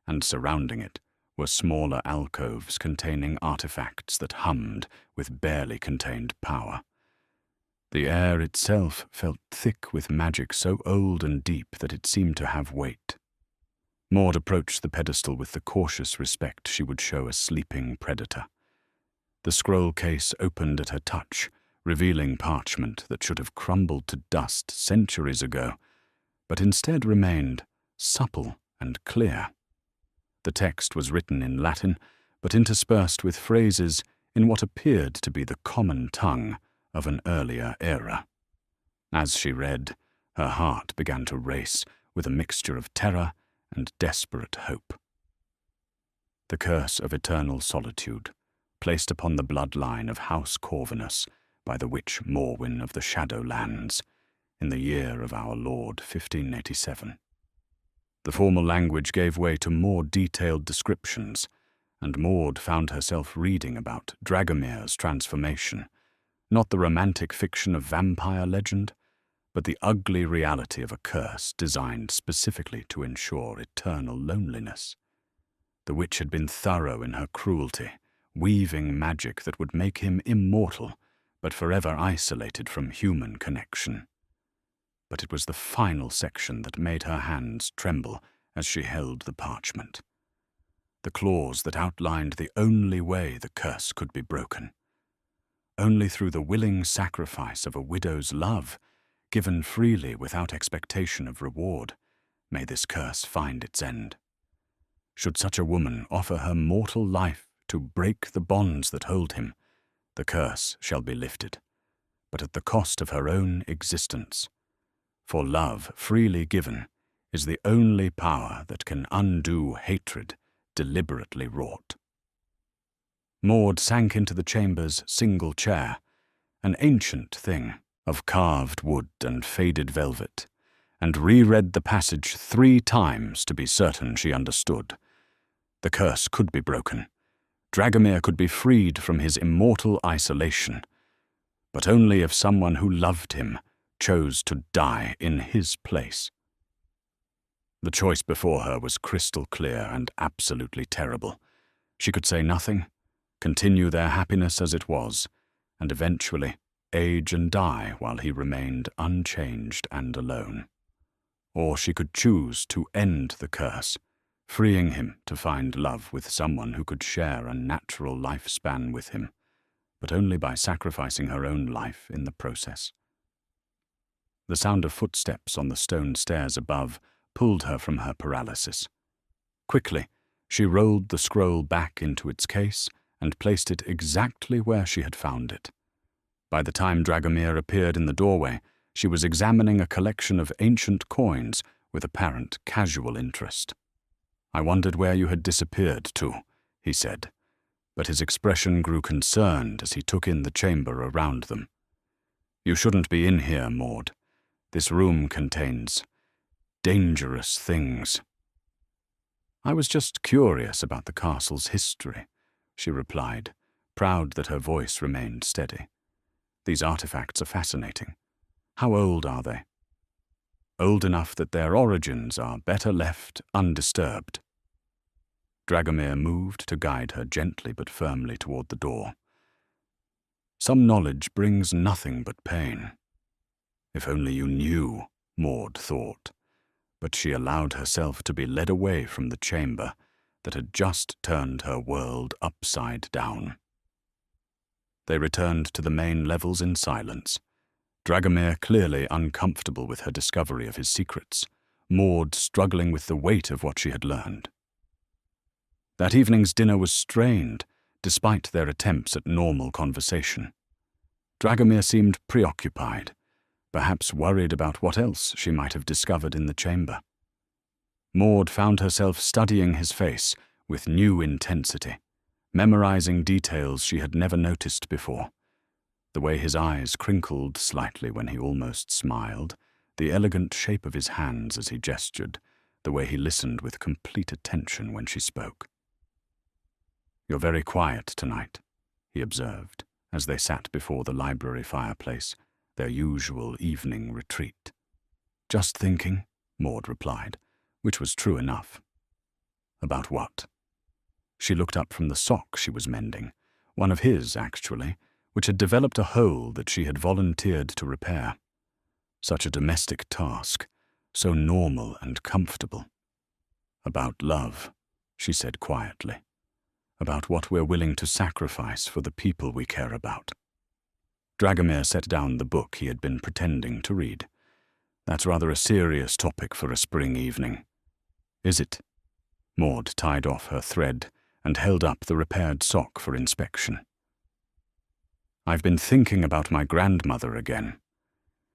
and surrounding it were smaller alcoves containing artifacts that hummed with barely contained power. The air itself felt thick with magic so old and deep that it seemed to have weight. Maud approached the pedestal with the cautious respect she would show a sleeping predator. The scroll case opened at her touch, revealing parchment that should have crumbled to dust centuries ago, but instead remained supple and clear. The text was written in Latin, but interspersed with phrases in what appeared to be the common tongue of an earlier era. As she read, her heart began to race with a mixture of terror and desperate hope. The curse of eternal solitude, placed upon the bloodline of House Corvinus by the witch Morwen of the Shadowlands, in the year of our Lord 1587. The formal language gave way to more detailed descriptions, and Maud found herself reading about Dragomir's transformation, not the romantic fiction of vampire legend, but the ugly reality of a curse designed specifically to ensure eternal loneliness. The witch had been thorough in her cruelty, weaving magic that would make him immortal, but forever isolated from human connection. But it was the final section that made her hands tremble as she held the parchment. The clause that outlined the only way the curse could be broken. Only through the willing sacrifice of a widow's love, given freely without expectation of reward, may this curse find its end. Should such a woman offer her mortal life to break the bonds that hold him, the curse shall be lifted, but at the cost of her own existence. For love freely given is the only power that can undo hatred deliberately wrought. Maud sank into the chamber's single chair, an ancient thing of carved wood and faded velvet, and reread the passage 3 times to be certain she understood. The curse could be broken. Dragomir could be freed from his immortal isolation, but only if someone who loved him chose to die in his place. The choice before her was crystal clear and absolutely terrible. She could say nothing, continue their happiness as it was, and eventually age and die while he remained unchanged and alone. Or she could choose to end the curse, freeing him to find love with someone who could share a natural lifespan with him, but only by sacrificing her own life in the process. The sound of footsteps on the stone stairs above pulled her from her paralysis. Quickly, she rolled the scroll back into its case and placed it exactly where she had found it. By the time Dragomir appeared in the doorway, she was examining a collection of ancient coins with apparent casual interest. "I wondered where you had disappeared to," he said, but his expression grew concerned as he took in the chamber around them. "You shouldn't be in here, Maud. This room contains dangerous things." "I was just curious about the castle's history," she replied, proud that her voice remained steady. "These artifacts are fascinating. How old are they?" "Old enough that their origins are better left undisturbed." Dragomir moved to guide her gently but firmly toward the door. "Some knowledge brings nothing but pain. If only you knew," Maud thought, but she allowed herself to be led away from the chamber that had just turned her world upside down. They returned to the main levels in silence. Dragomir clearly uncomfortable with her discovery of his secrets, Maud struggling with the weight of what she had learned. That evening's dinner was strained, despite their attempts at normal conversation. Dragomir seemed preoccupied, perhaps worried about what else she might have discovered in the chamber. Maud found herself studying his face with new intensity, memorizing details she had never noticed before. The way his eyes crinkled slightly when he almost smiled, the elegant shape of his hands as he gestured, the way he listened with complete attention when she spoke. "You're very quiet tonight," he observed, as they sat before the library fireplace, their usual evening retreat. "Just thinking," Maud replied, which was true enough. "About what?" She looked up from the sock she was mending, one of his, actually, which had developed a hole that she had volunteered to repair. Such a domestic task, so normal and comfortable. "About love," she said quietly. "About what we're willing to sacrifice for the people we care about." Dragomir set down the book he had been pretending to read. "That's rather a serious topic for a spring evening." "Is it?" Maud tied off her thread and held up the repaired sock for inspection. "I've been thinking about my grandmother again.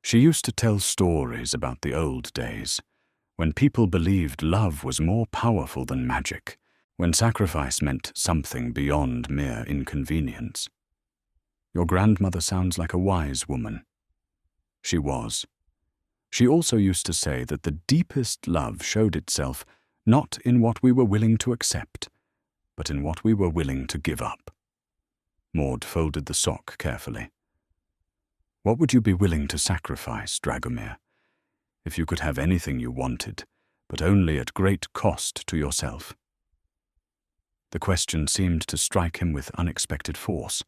She used to tell stories about the old days, when people believed love was more powerful than magic, when sacrifice meant something beyond mere inconvenience. Your grandmother sounds like a wise woman." She was. She also used to say that the deepest love showed itself not in what we were willing to accept, but in what we were willing to give up. Maud folded the sock carefully. "What would you be willing to sacrifice, Dragomir, if you could have anything you wanted, but only at great cost to yourself?" The question seemed to strike him with unexpected force.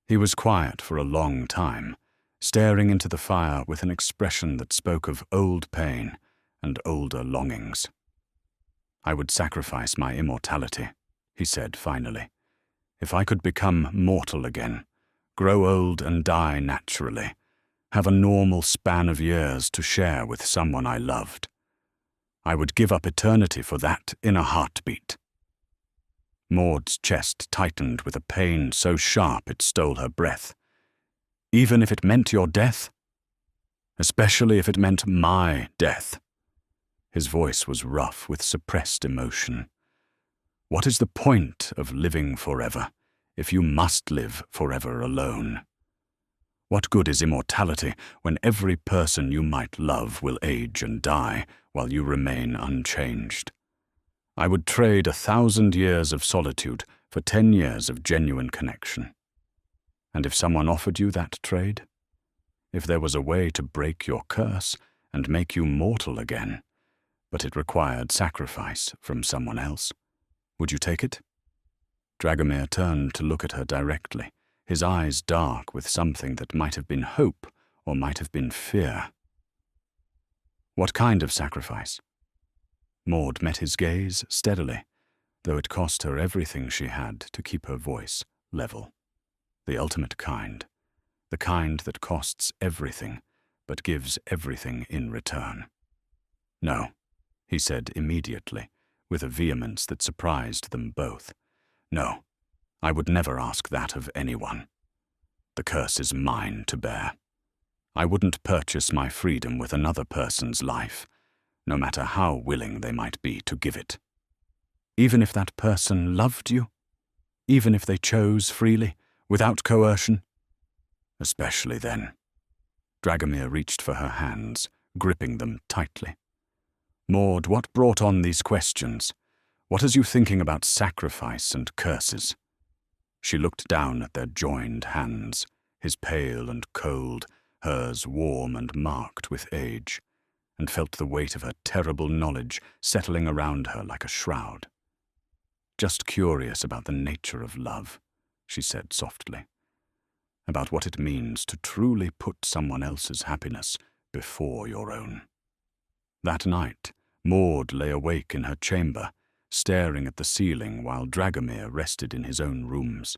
He was quiet for a long time, staring into the fire with an expression that spoke of old pain and older longings. "I would sacrifice my immortality," he said finally. "If I could become mortal again, grow old and die naturally, have a normal span of years to share with someone I loved, I would give up eternity for that in a heartbeat." Maud's chest tightened with a pain so sharp it stole her breath. "Even if it meant your death? Especially if it meant my death." His voice was rough with suppressed emotion. "What is the point of living forever if you must live forever alone? What good is immortality when every person you might love will age and die while you remain unchanged? I would trade 1,000 years of solitude for 10 years of genuine connection. And if someone offered you that trade, if there was a way to break your curse and make you mortal again, but it required sacrifice from someone else, would you take it?" Dragomir turned to look at her directly, his eyes dark with something that might have been hope or might have been fear. "What kind of sacrifice?" Maud met his gaze steadily, though it cost her everything she had to keep her voice level. The ultimate kind, the kind that costs everything, but gives everything in return. "No," he said immediately, with a vehemence that surprised them both. "No, I would never ask that of anyone. The curse is mine to bear. I wouldn't purchase my freedom with another person's life, no matter how willing they might be to give it. Even if that person loved you? Even if they chose freely, without coercion? Especially then." Dragomir reached for her hands, gripping them tightly. "Maud, what brought on these questions? What has you thinking about sacrifice and curses?" She looked down at their joined hands, his pale and cold, hers warm and marked with age, and felt the weight of her terrible knowledge settling around her like a shroud. "Just curious about the nature of love," she said softly. "About what it means to truly put someone else's happiness before your own." That night, Maud lay awake in her chamber, staring at the ceiling while Dragomir rested in his own rooms.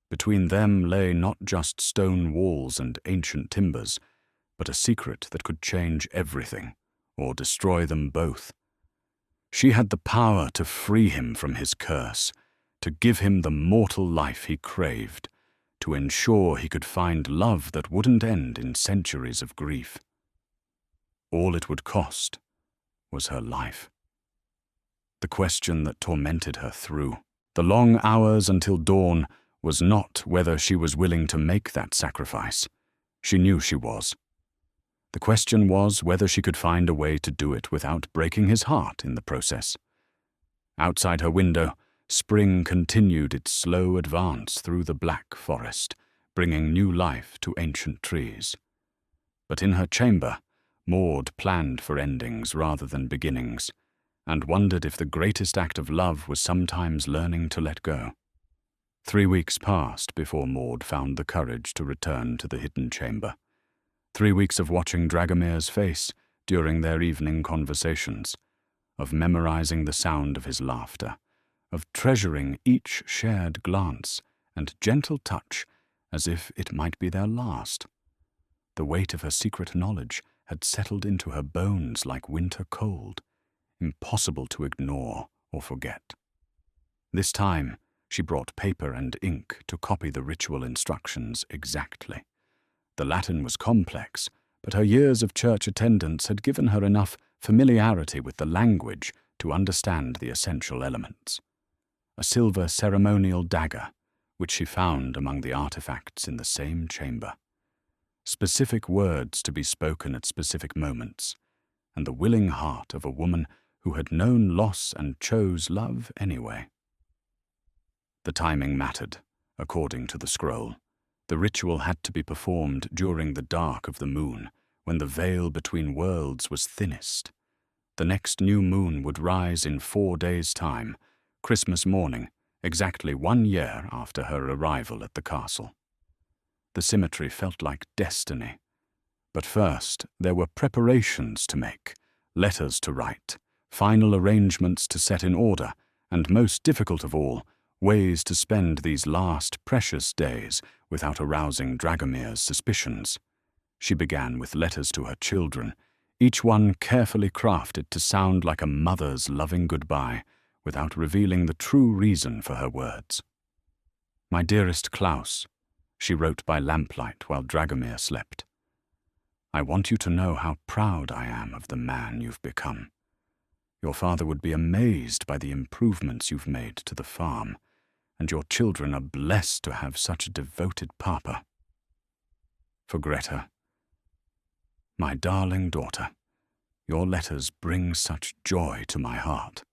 Between them lay not just stone walls and ancient timbers, but a secret that could change everything, or destroy them both. She had the power to free him from his curse, to give him the mortal life he craved, to ensure he could find love that wouldn't end in centuries of grief. All it would cost was her life. The question that tormented her through the long hours until dawn was not whether she was willing to make that sacrifice. She knew she was. The question was whether she could find a way to do it without breaking his heart in the process. Outside her window, spring continued its slow advance through the black forest, bringing new life to ancient trees. But in her chamber, Maud planned for endings rather than beginnings, and wondered if the greatest act of love was sometimes learning to let go. 3 weeks passed before Maud found the courage to return to the hidden chamber. 3 weeks of watching Dragomir's face during their evening conversations, of memorizing the sound of his laughter, of treasuring each shared glance and gentle touch as if it might be their last. The weight of her secret knowledge had settled into her bones like winter cold, impossible to ignore or forget. This time, she brought paper and ink to copy the ritual instructions exactly. The Latin was complex, but her years of church attendance had given her enough familiarity with the language to understand the essential elements. A silver ceremonial dagger, which she found among the artifacts in the same chamber. Specific words to be spoken at specific moments, and the willing heart of a woman who had known loss and chose love anyway. The timing mattered, according to the scroll. The ritual had to be performed during the dark of the moon, when the veil between worlds was thinnest. The next new moon would rise in 4 days' time, Christmas morning, exactly 1 year after her arrival at the castle. The symmetry felt like destiny. But first, there were preparations to make, letters to write, final arrangements to set in order, and most difficult of all, ways to spend these last precious days without arousing Dragomir's suspicions. She began with letters to her children, each one carefully crafted to sound like a mother's loving goodbye, without revealing the true reason for her words. "My dearest Klaus," she wrote by lamplight while Dragomir slept, "I want you to know how proud I am of the man you've become. Your father would be amazed by the improvements you've made to the farm, and your children are blessed to have such a devoted papa. For Greta, my darling daughter, your letters bring such joy to my heart.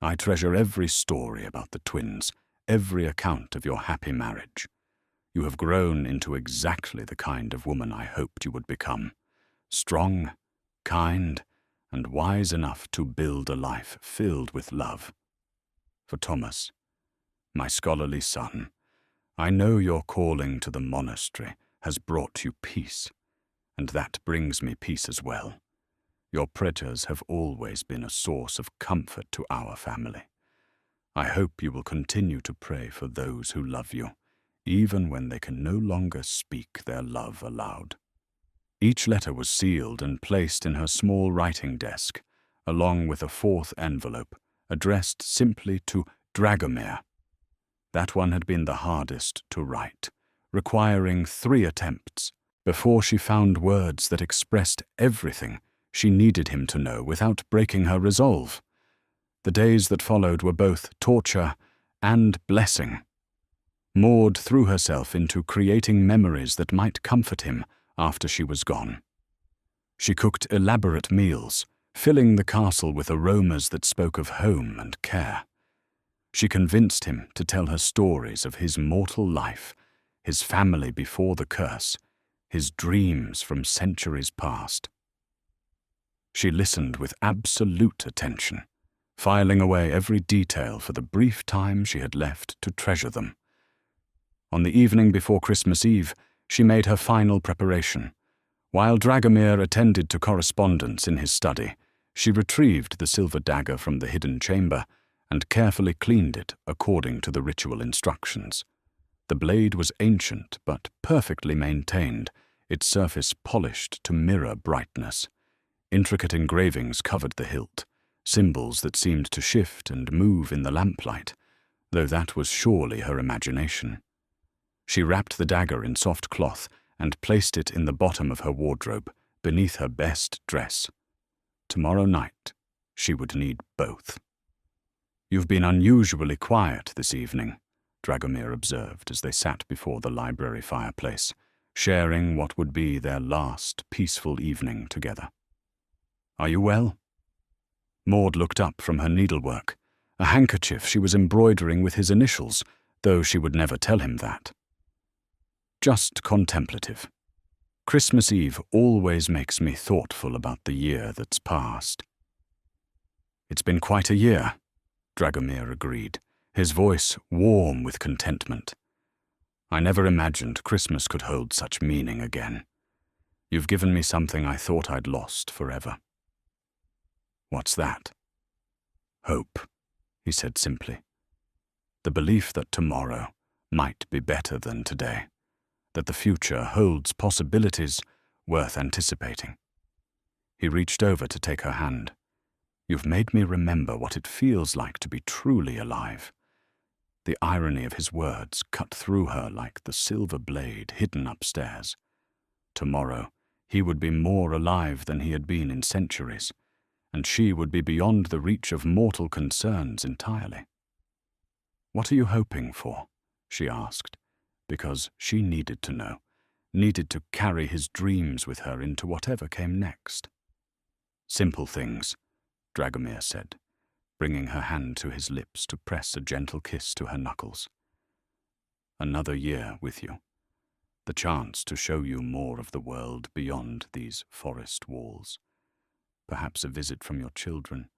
I treasure every story about the twins, every account of your happy marriage. You have grown into exactly the kind of woman I hoped you would become, strong, kind, and wise enough to build a life filled with love. For Thomas, my scholarly son, I know your calling to the monastery has brought you peace, and that brings me peace as well. Your prayers have always been a source of comfort to our family. I hope you will continue to pray for those who love you, even when they can no longer speak their love aloud." Each letter was sealed and placed in her small writing desk, along with a 4th envelope, addressed simply to Dragomir. That one had been the hardest to write, requiring 3 attempts, before she found words that expressed everything she needed him to know without breaking her resolve. The days that followed were both torture and blessing. Maud threw herself into creating memories that might comfort him after she was gone. She cooked elaborate meals, filling the castle with aromas that spoke of home and care. She convinced him to tell her stories of his mortal life, his family before the curse, his dreams from centuries past. She listened with absolute attention, filing away every detail for the brief time she had left to treasure them. On the evening before Christmas Eve, she made her final preparation. While Dragomir attended to correspondence in his study, she retrieved the silver dagger from the hidden chamber and carefully cleaned it according to the ritual instructions. The blade was ancient but perfectly maintained, its surface polished to mirror brightness. Intricate engravings covered the hilt, symbols that seemed to shift and move in the lamplight, though that was surely her imagination. She wrapped the dagger in soft cloth and placed it in the bottom of her wardrobe, beneath her best dress. Tomorrow night, she would need both. "You've been unusually quiet this evening," Dragomir observed as they sat before the library fireplace, sharing what would be their last peaceful evening together. "Are you well?" Maud looked up from her needlework, a handkerchief she was embroidering with his initials, though she would never tell him that. "Just contemplative. Christmas Eve always makes me thoughtful about the year that's passed." "It's been quite a year," Dragomir agreed, his voice warm with contentment. "I never imagined Christmas could hold such meaning again. You've given me something I thought I'd lost forever." "What's that?" "Hope," he said simply. "The belief that tomorrow might be better than today, that the future holds possibilities worth anticipating." He reached over to take her hand. "You've made me remember what it feels like to be truly alive." The irony of his words cut through her like the silver blade hidden upstairs. Tomorrow, he would be more alive than he had been in centuries, and she would be beyond the reach of mortal concerns entirely. "What are you hoping for?" she asked, because she needed to know, needed to carry his dreams with her into whatever came next. "Simple things," Dragomir said, bringing her hand to his lips to press a gentle kiss to her knuckles. "Another year with you. The chance to show you more of the world beyond these forest walls. Perhaps a visit from your children,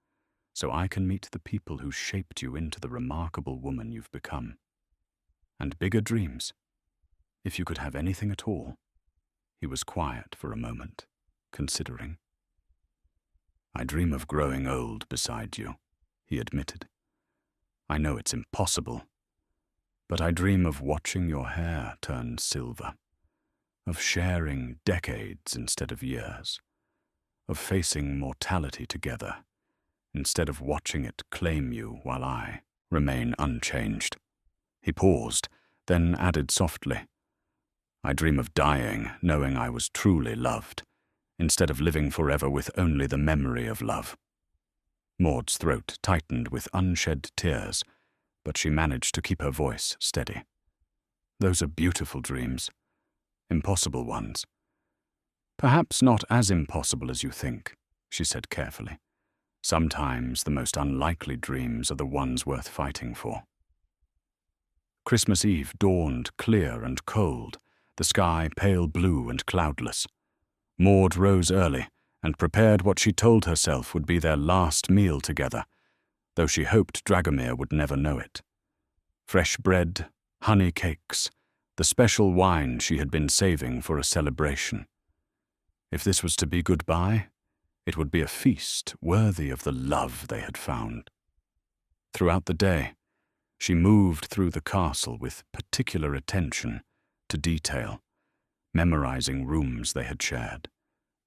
so I can meet the people who shaped you into the remarkable woman you've become. And bigger dreams, if you could have anything at all." He was quiet for a moment, considering. "I dream of growing old beside you," he admitted. "I know it's impossible, but I dream of watching your hair turn silver, of sharing decades instead of years, of facing mortality together instead of watching it claim you while I remain unchanged." He paused, then added softly, "I dream of dying knowing I was truly loved, instead of living forever with only the memory of love." Maud's throat tightened with unshed tears, but she managed to keep her voice steady. "Those are beautiful dreams. Impossible ones. Perhaps not as impossible as you think," she said carefully. "Sometimes the most unlikely dreams are the ones worth fighting for." Christmas Eve dawned clear and cold, the sky pale blue and cloudless. Maud rose early and prepared what she told herself would be their last meal together, though she hoped Dragomir would never know it. Fresh bread, honey cakes, the special wine she had been saving for a celebration. If this was to be goodbye, it would be a feast worthy of the love they had found. Throughout the day, she moved through the castle with particular attention to detail, memorizing rooms they had shared,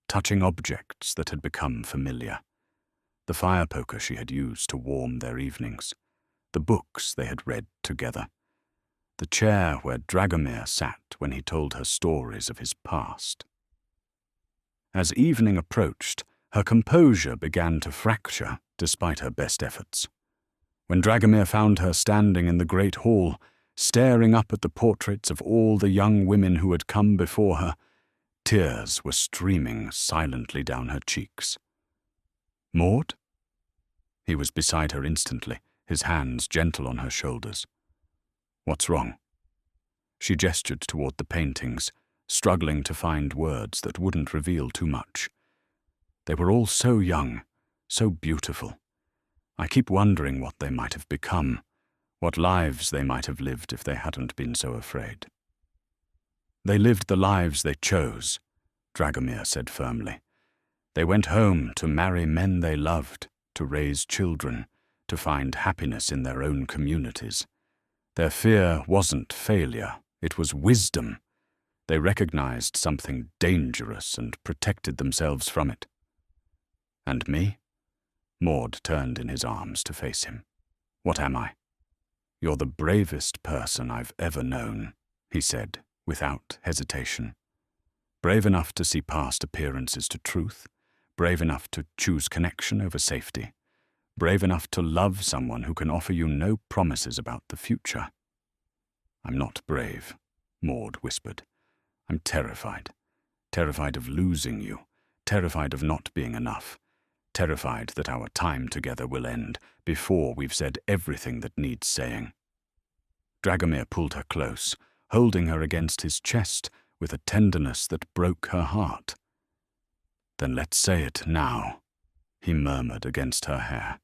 touching objects that had become familiar, the fire poker she had used to warm their evenings, the books they had read together, the chair where Dragomir sat when he told her stories of his past. As evening approached, her composure began to fracture despite her best efforts. When Dragomir found her standing in the great hall, staring up at the portraits of all the young women who had come before her, tears were streaming silently down her cheeks. "Maud?" He was beside her instantly, his hands gentle on her shoulders. "What's wrong?" She gestured toward the paintings, struggling to find words that wouldn't reveal too much. They were all so young, so beautiful. I keep wondering what they might have become, what lives they might have lived if they hadn't been so afraid. "They lived the lives they chose," Dragomir said firmly. "They went home to marry men they loved, to raise children, to find happiness in their own communities. Their fear wasn't failure, it was wisdom. They recognized something dangerous and protected themselves from it. And me? Maud turned in his arms to face him. What am I? You're the bravest person I've ever known, he said, without hesitation. Brave enough to see past appearances to truth, brave enough to choose connection over safety, brave enough to love someone who can offer you no promises about the future. I'm not brave, Maud whispered. I'm terrified. Terrified of losing you, terrified of not being enough, terrified that our time together will end before we've said everything that needs saying. Dragomir pulled her close, holding her against his chest with a tenderness that broke her heart. Then let's say it now, he murmured against her hair.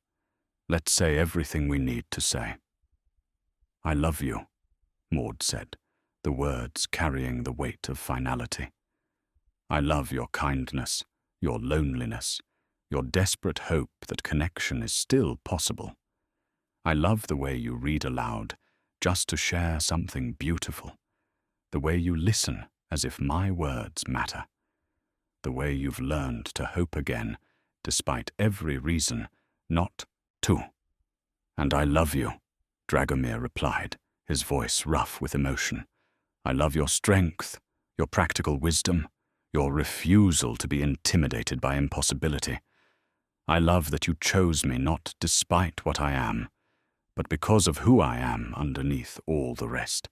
Let's say everything we need to say. I love you, Maud said, the words carrying the weight of finality. I love your kindness, your loneliness, your desperate hope that connection is still possible. I love the way you read aloud, just to share something beautiful. The way you listen as if my words matter. The way you've learned to hope again, despite every reason not to. And I love you, Dragomir replied, his voice rough with emotion. I love your strength, your practical wisdom, your refusal to be intimidated by impossibility. I love that you chose me not despite what I am, but because of who I am underneath all the rest.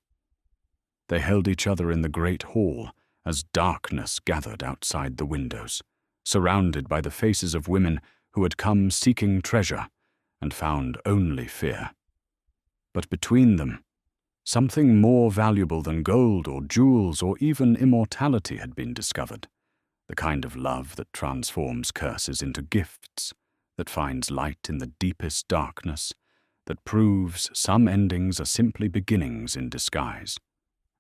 They held each other in the great hall as darkness gathered outside the windows, surrounded by the faces of women who had come seeking treasure and found only fear. But between them, something more valuable than gold or jewels or even immortality had been discovered. The kind of love that transforms curses into gifts, that finds light in the deepest darkness, that proves some endings are simply beginnings in disguise.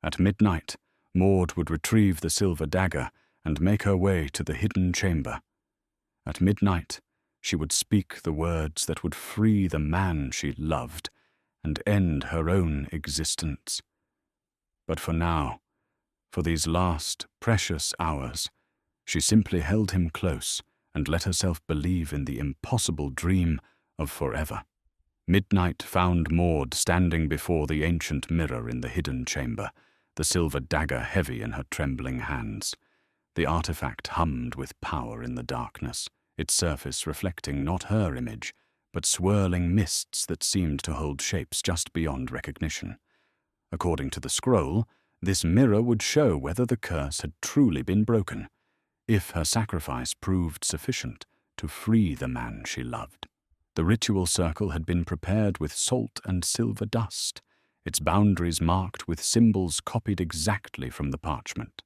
At midnight, Maud would retrieve the silver dagger and make her way to the hidden chamber. At midnight, she would speak the words that would free the man she loved and end her own existence. But for now, for these last precious hours, she simply held him close and let herself believe in the impossible dream of forever. Midnight found Maud standing before the ancient mirror in the hidden chamber, the silver dagger heavy in her trembling hands. The artifact hummed with power in the darkness, its surface reflecting not her image, but swirling mists that seemed to hold shapes just beyond recognition. According to the scroll, this mirror would show whether the curse had truly been broken, if her sacrifice proved sufficient to free the man she loved. The ritual circle had been prepared with salt and silver dust, its boundaries marked with symbols copied exactly from the parchment.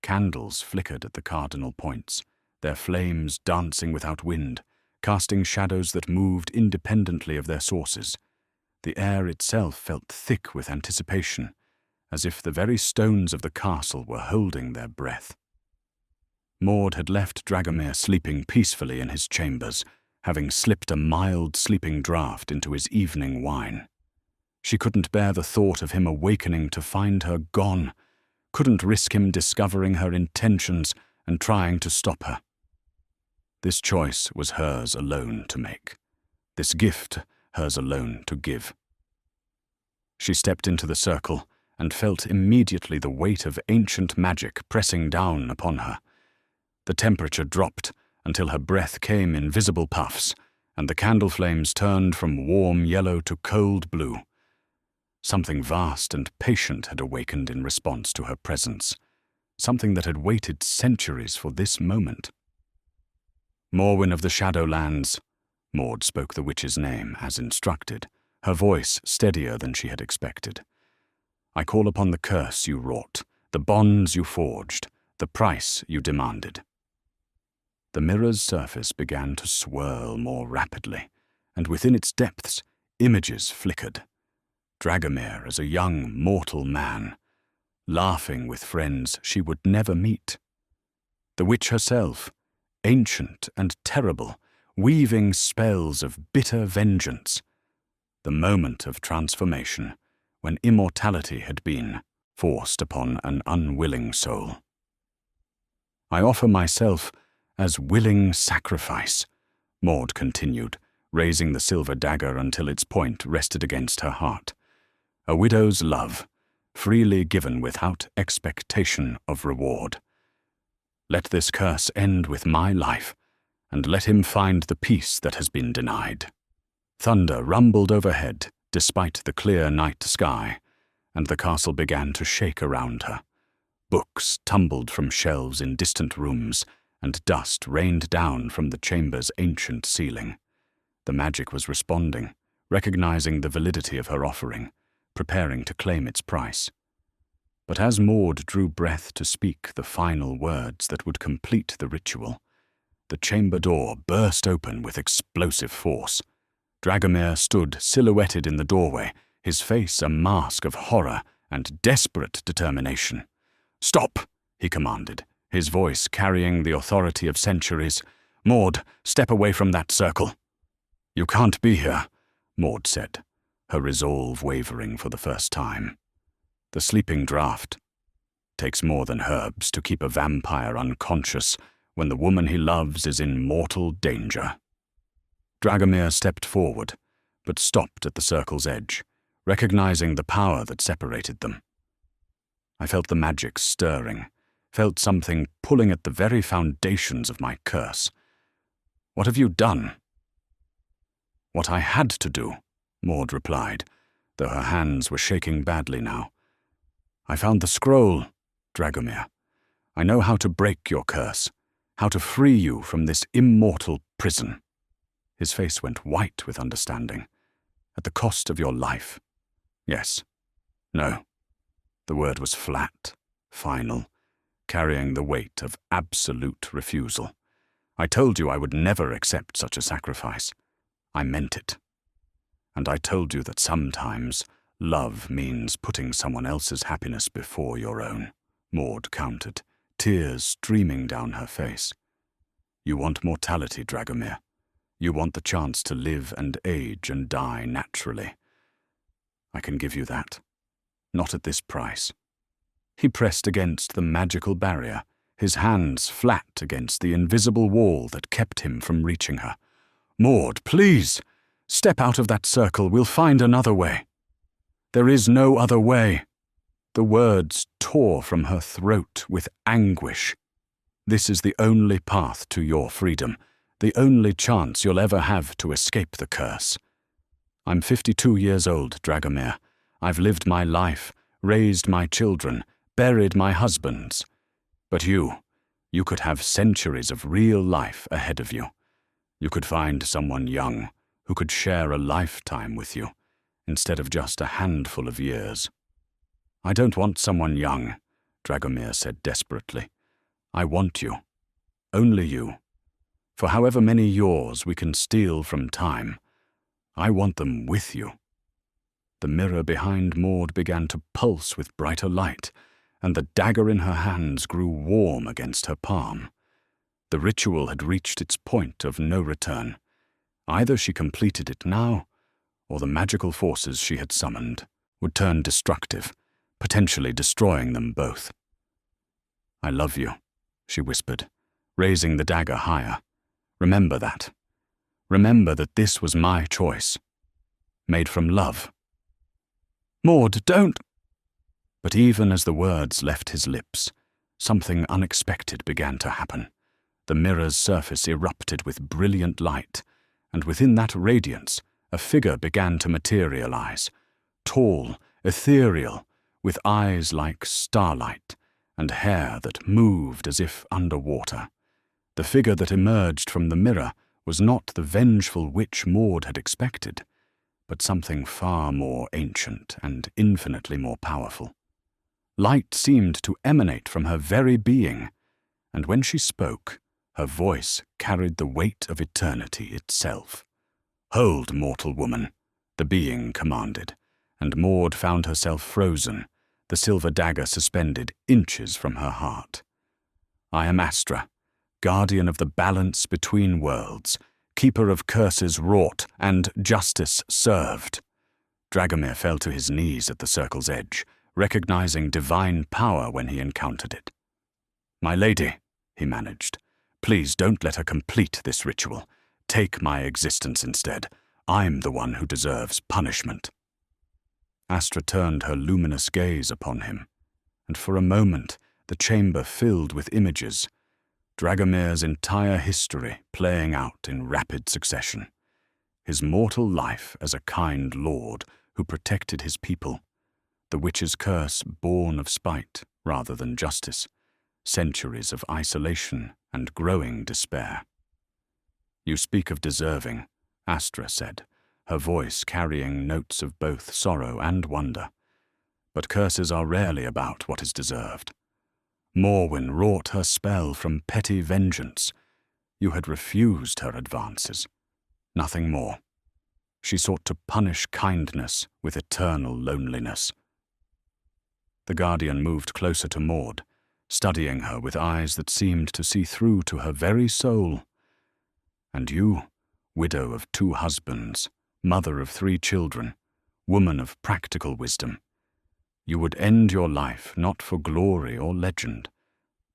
Candles flickered at the cardinal points, their flames dancing without wind, casting shadows that moved independently of their sources. The air itself felt thick with anticipation, as if the very stones of the castle were holding their breath. Maud had left Dragomir sleeping peacefully in his chambers, having slipped a mild sleeping draught into his evening wine. She couldn't bear the thought of him awakening to find her gone, couldn't risk him discovering her intentions and trying to stop her. This choice was hers alone to make, this gift hers alone to give. She stepped into the circle and felt immediately the weight of ancient magic pressing down upon her. The temperature dropped until her breath came in visible puffs, and the candle flames turned from warm yellow to cold blue. Something vast and patient had awakened in response to her presence, something that had waited centuries for this moment. Morwen of the Shadowlands, Maud spoke the witch's name as instructed, her voice steadier than she had expected. I call upon the curse you wrought, the bonds you forged, the price you demanded. The mirror's surface began to swirl more rapidly, and within its depths, images flickered. Dragomir as a young mortal man, laughing with friends she would never meet. The witch herself, ancient and terrible, weaving spells of bitter vengeance. The moment of transformation, when immortality had been forced upon an unwilling soul. I offer myself as willing sacrifice, Maud continued, raising the silver dagger until its point rested against her heart. A widow's love, freely given without expectation of reward. Let this curse end with my life, and let him find the peace that has been denied. Thunder rumbled overhead, despite the clear night sky, and the castle began to shake around her. Books tumbled from shelves in distant rooms, and dust rained down from the chamber's ancient ceiling. The magic was responding, recognizing the validity of her offering, preparing to claim its price. But as Maud drew breath to speak the final words that would complete the ritual, the chamber door burst open with explosive force. Dragomir stood silhouetted in the doorway, his face a mask of horror and desperate determination. "Stop!" he commanded, his voice carrying the authority of centuries. "Maud, step away from that circle." "You can't be here," Maud said, her resolve wavering for the first time. The sleeping draught takes more than herbs to keep a vampire unconscious when the woman he loves is in mortal danger. Dragomir stepped forward, but stopped at the circle's edge, recognizing the power that separated them. I felt the magic stirring, felt something pulling at the very foundations of my curse. "What have you done?" "What I had to do," Maud replied, though her hands were shaking badly now. "I found the scroll, Dragomir. I know how to break your curse, how to free you from this immortal prison." His face went white with understanding. "At the cost of your life." "Yes. No." The word was flat, final, carrying the weight of absolute refusal. "I told you I would never accept such a sacrifice. I meant it. And I told you that sometimes love means putting someone else's happiness before your own," Maud countered, tears streaming down her face. "You want mortality, Dragomir. You want the chance to live and age and die naturally. I can give you that. Not at this price." He pressed against the magical barrier, his hands flat against the invisible wall that kept him from reaching her. "Maud, please! Step out of that circle, we'll find another way." "There is no other way." The words tore from her throat with anguish. "This is the only path to your freedom, the only chance you'll ever have to escape the curse. I'm 52 years old, Dragomir. I've lived my life, raised my children, buried my husbands. But you could have centuries of real life ahead of you. You could find someone young who could share a lifetime with you, instead of just a handful of years." "I don't want someone young," Dragomir said desperately. "I want you. Only you. For however many yours we can steal from time, I want them with you." The mirror behind Maud began to pulse with brighter light, and the dagger in her hands grew warm against her palm. The ritual had reached its point of no return. Either she completed it now, or the magical forces she had summoned would turn destructive, potentially destroying them both. "I love you," she whispered, raising the dagger higher. "Remember that. Remember that this was my choice, made from love." "Maud, don't—" But even as the words left his lips, something unexpected began to happen. The mirror's surface erupted with brilliant light, and within that radiance, a figure began to materialize, tall, ethereal, with eyes like starlight, and hair that moved as if underwater. The figure that emerged from the mirror was not the vengeful witch Maud had expected, but something far more ancient and infinitely more powerful. Light seemed to emanate from her very being, and when she spoke, her voice carried the weight of eternity itself. "Hold, mortal woman," the being commanded, and Maud found herself frozen, the silver dagger suspended inches from her heart. "I am Astra, guardian of the balance between worlds, keeper of curses wrought and justice served." Dragomir fell to his knees at the circle's edge, recognizing divine power when he encountered it. "My lady," he managed, "please don't let her complete this ritual. Take my existence instead. I'm the one who deserves punishment." Astra turned her luminous gaze upon him, and for a moment the chamber filled with images, Dragomir's entire history playing out in rapid succession. His mortal life as a kind lord who protected his people, the witch's curse born of spite rather than justice, centuries of isolation and growing despair. "You speak of deserving," Astra said, her voice carrying notes of both sorrow and wonder. "But curses are rarely about what is deserved. Morwen wrought her spell from petty vengeance. You had refused her advances. Nothing more. She sought to punish kindness with eternal loneliness." The Guardian moved closer to Maud, studying her with eyes that seemed to see through to her very soul. "And you, widow of 2 husbands, mother of 3 children, woman of practical wisdom, you would end your life not for glory or legend,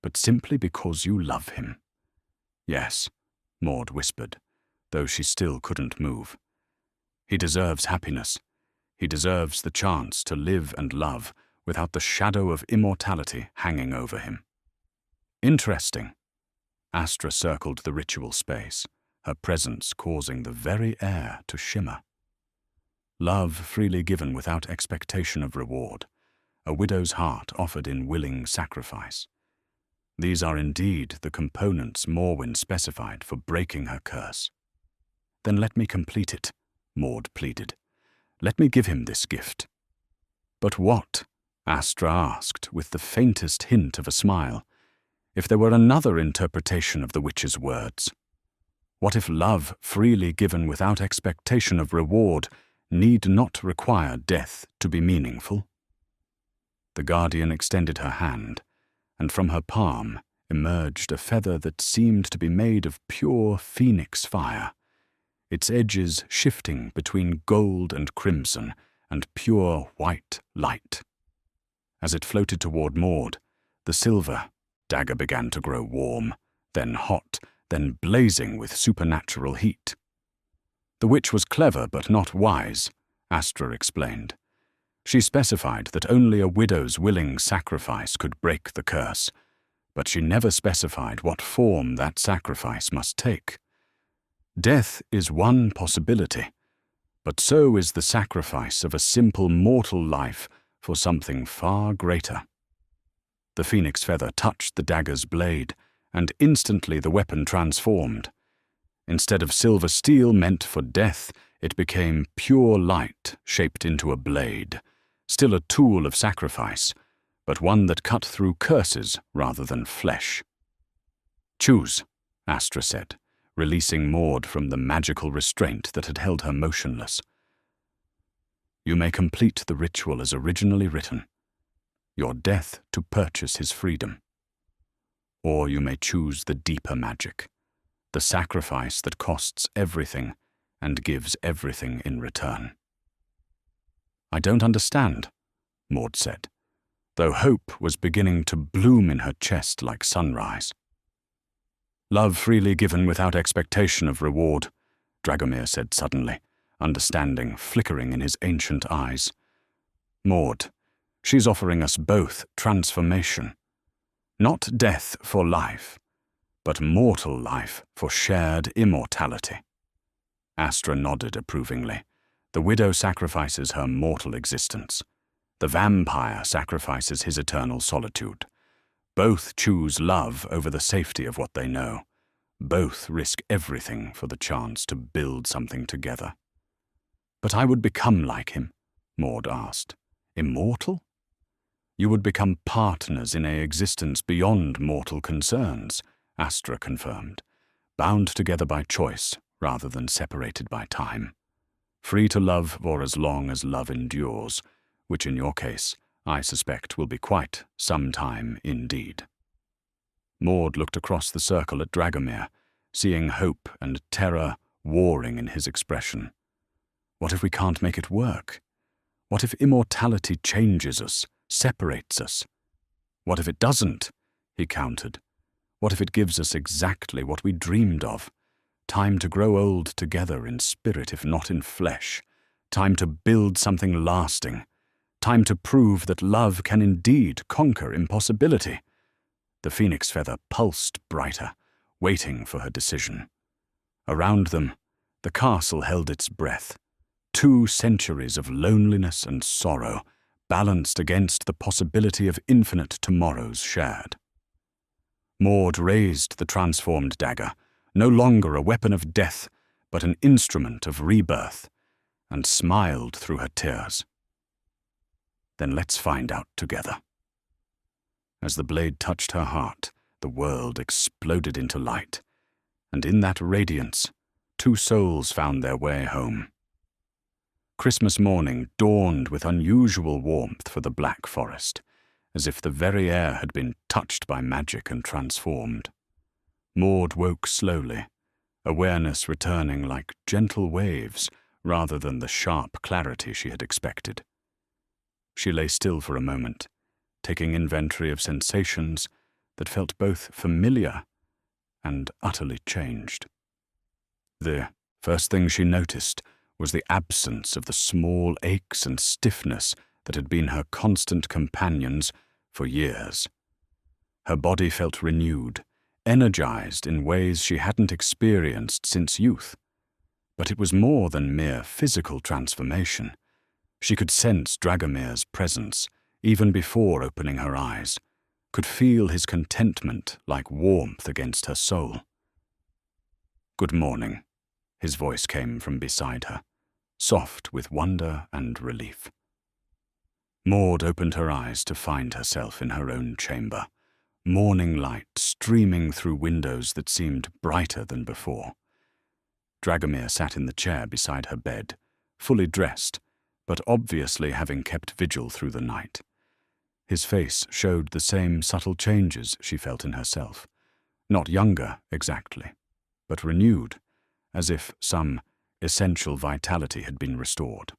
but simply because you love him." "Yes," Maud whispered, though she still couldn't move. "He deserves happiness. He deserves the chance to live and love without the shadow of immortality hanging over him." "Interesting." Astra circled the ritual space, her presence causing the very air to shimmer. "Love freely given without expectation of reward, a widow's heart offered in willing sacrifice. These are indeed the components Morwen specified for breaking her curse." "Then let me complete it," Maud pleaded. "Let me give him this gift." "But what?" Astra asked, with the faintest hint of a smile. "If there were another interpretation of the witch's words? What if love freely given without expectation of reward need not require death to be meaningful?" The Guardian extended her hand, and from her palm emerged a feather that seemed to be made of pure phoenix fire, its edges shifting between gold and crimson and pure white light. As it floated toward Maud, the silver dagger began to grow warm, then hot, then blazing with supernatural heat. "The witch was clever but not wise," Astra explained. "She specified that only a widow's willing sacrifice could break the curse, but she never specified what form that sacrifice must take. Death is one possibility, but so is the sacrifice of a simple mortal life for something far greater." The phoenix feather touched the dagger's blade, and instantly the weapon transformed. Instead of silver steel meant for death, it became pure light shaped into a blade, still a tool of sacrifice, but one that cut through curses rather than flesh. "Choose," Astra said, releasing Maud from the magical restraint that had held her motionless. "You may complete the ritual as originally written, your death to purchase his freedom. Or you may choose the deeper magic, the sacrifice that costs everything and gives everything in return." "I don't understand," Maud said, though hope was beginning to bloom in her chest like sunrise. "Love freely given without expectation of reward," Dragomir said suddenly, understanding flickering in his ancient eyes. "Maud, she's offering us both transformation. Not death for life, but mortal life for shared immortality." Astra nodded approvingly. "The widow sacrifices her mortal existence. The vampire sacrifices his eternal solitude. Both choose love over the safety of what they know. Both risk everything for the chance to build something together." "But I would become like him," Maud asked. "Immortal?" "You would become partners in an existence beyond mortal concerns," Astra confirmed, "bound together by choice rather than separated by time. Free to love for as long as love endures, which in your case, I suspect, will be quite some time indeed." Maud looked across the circle at Dragomir, seeing hope and terror warring in his expression. "What if we can't make it work? What if immortality changes us, separates us? What if it doesn't? He countered. What if it gives us exactly what we dreamed of? Time to grow old together in spirit, if not in flesh. Time to build something lasting. Time to prove that love can indeed conquer impossibility. The phoenix feather pulsed brighter, waiting for her decision. Around them, the castle held its breath. 2 centuries of loneliness and sorrow balanced against the possibility of infinite tomorrows shared. Maud raised the transformed dagger, no longer a weapon of death, but an instrument of rebirth, and smiled through her tears. Then let's find out together. As the blade touched her heart, the world exploded into light, and in that radiance, 2 souls found their way home. Christmas morning dawned with unusual warmth for the Black Forest, as if the very air had been touched by magic and transformed. Maud woke slowly, awareness returning like gentle waves rather than the sharp clarity she had expected. She lay still for a moment, taking inventory of sensations that felt both familiar and utterly changed. The first thing she noticed was the absence of the small aches and stiffness that had been her constant companions for years. Her body felt renewed, energized in ways she hadn't experienced since youth. But it was more than mere physical transformation. She could sense Dragomir's presence even before opening her eyes, could feel his contentment like warmth against her soul. "Good morning," his voice came from beside her, soft with wonder and relief. Maud opened her eyes to find herself in her own chamber, morning light streaming through windows that seemed brighter than before. Dragomir sat in the chair beside her bed, fully dressed, but obviously having kept vigil through the night. His face showed the same subtle changes she felt in herself, not younger exactly, but renewed, as if some essential vitality had been restored.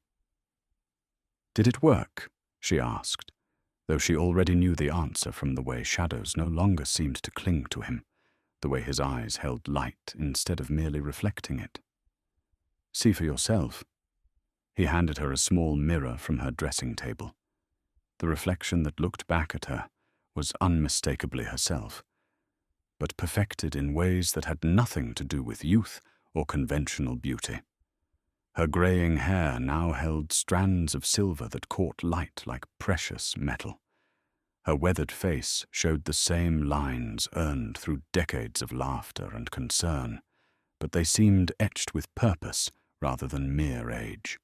"Did it work?" she asked, though she already knew the answer from the way shadows no longer seemed to cling to him, the way his eyes held light instead of merely reflecting it. "See for yourself." He handed her a small mirror from her dressing table. The reflection that looked back at her was unmistakably herself, but perfected in ways that had nothing to do with youth or conventional beauty. Her graying hair now held strands of silver that caught light like precious metal. Her weathered face showed the same lines earned through decades of laughter and concern, but they seemed etched with purpose rather than mere age.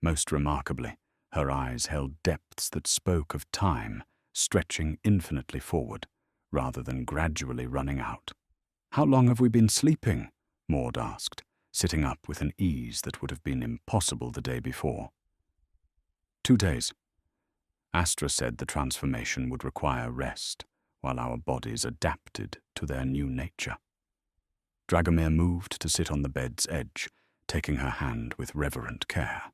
Most remarkably, her eyes held depths that spoke of time stretching infinitely forward rather than gradually running out. "How long have we been sleeping?" Maud asked, sitting up with an ease that would have been impossible the day before. 2 days. Astra said the transformation would require rest, while our bodies adapted to their new nature. Dragomir moved to sit on the bed's edge, taking her hand with reverent care.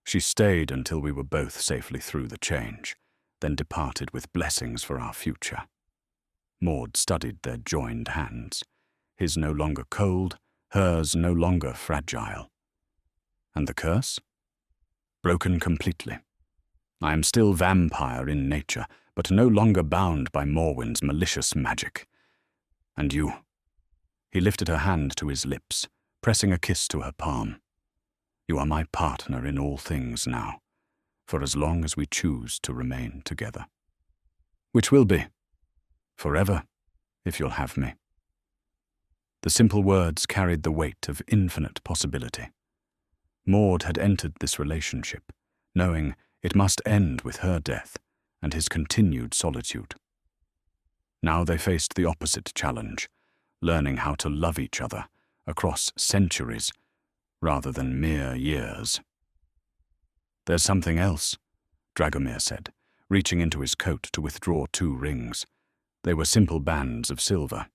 She stayed until we were both safely through the change, then departed with blessings for our future. Maud studied their joined hands, his no longer cold, hers no longer fragile. And the curse? Broken completely. I am still vampire in nature, but no longer bound by Morwen's malicious magic. And you? He lifted her hand to his lips, pressing a kiss to her palm. You are my partner in all things now, for as long as we choose to remain together. Which will be forever, if you'll have me. The simple words carried the weight of infinite possibility. Maud had entered this relationship, knowing it must end with her death and his continued solitude. Now they faced the opposite challenge, learning how to love each other across centuries rather than mere years. There's something else, Dragomir said, reaching into his coat to withdraw 2 rings. They were simple bands of silver,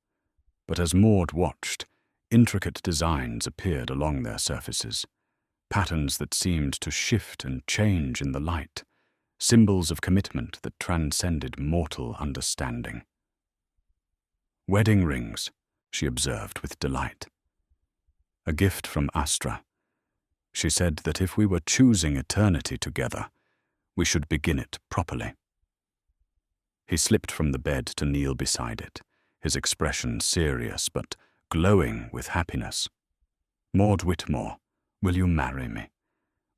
but as Maud watched, intricate designs appeared along their surfaces. patterns that seemed to shift and change in the light, symbols of commitment that transcended mortal understanding. "Wedding rings," she observed with delight. "A gift from Astra. She said that if we were choosing eternity together, we should begin it properly." He slipped from the bed to kneel beside it, his expression serious but glowing with happiness. "Maud Whitmore, will you marry me?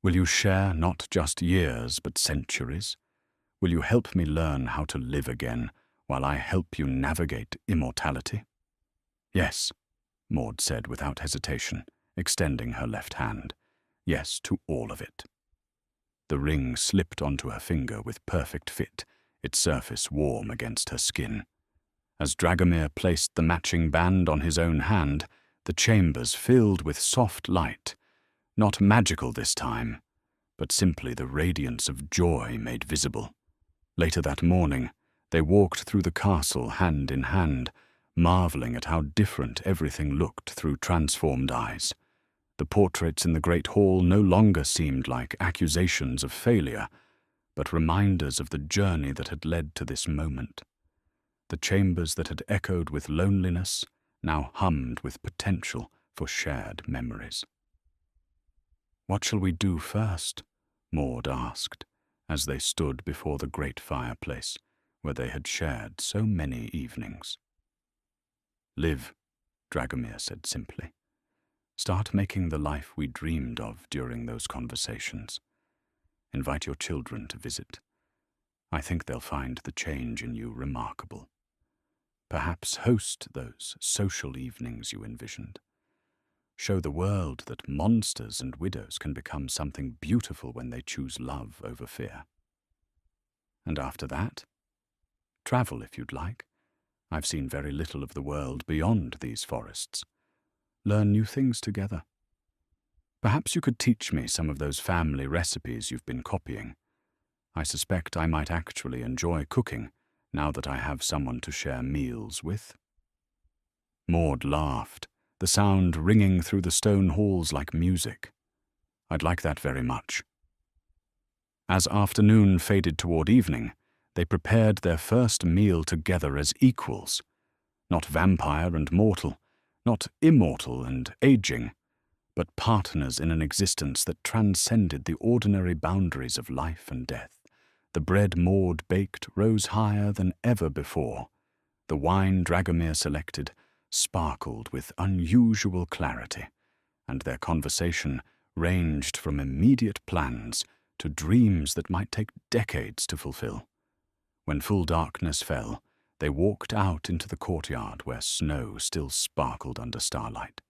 Will you share not just years but centuries? Will you help me learn how to live again while I help you navigate immortality?" "Yes," Maud said without hesitation, extending her left hand. "Yes to all of it." The ring slipped onto her finger with perfect fit, its surface warm against her skin. As Dragomir placed the matching band on his own hand, the chambers filled with soft light, not magical this time, but simply the radiance of joy made visible. Later that morning, they walked through the castle hand in hand, marveling at how different everything looked through transformed eyes. The portraits in the great hall no longer seemed like accusations of failure, but reminders of the journey that had led to this moment. The chambers that had echoed with loneliness now hummed with potential for shared memories. "What shall we do first?" Maud asked, as they stood before the great fireplace where they had shared so many evenings. "Live," Dragomir said simply. "Start making the life we dreamed of during those conversations. Invite your children to visit. I think they'll find the change in you remarkable. Perhaps host those social evenings you envisioned. Show the world that monsters and widows can become something beautiful when they choose love over fear. And after that, travel if you'd like. I've seen very little of the world beyond these forests. Learn new things together. Perhaps you could teach me some of those family recipes you've been copying. I suspect I might actually enjoy cooking now that I have someone to share meals with." Maud laughed, the sound ringing through the stone halls like music. "I'd like that very much." As afternoon faded toward evening, they prepared their first meal together as equals, not vampire and mortal, not immortal and aging, but partners in an existence that transcended the ordinary boundaries of life and death. The bread Maud baked rose higher than ever before. The wine Dragomir selected sparkled with unusual clarity, and their conversation ranged from immediate plans to dreams that might take decades to fulfill. When full darkness fell, they walked out into the courtyard where snow still sparkled under starlight.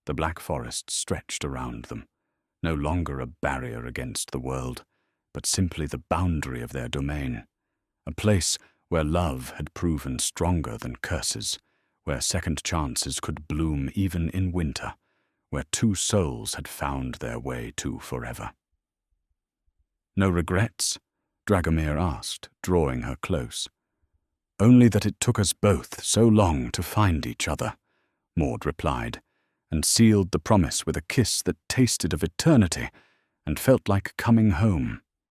The black forest stretched around them, no longer a barrier against the world, but simply the boundary of their domain, a place where love had proven stronger than curses, where second chances could bloom even in winter, where two souls had found their way to forever. "No regrets?" Dragomir asked, drawing her close. "Only that it took us both so long to find each other," Maud replied, and sealed the promise with a kiss that tasted of eternity and felt like coming home.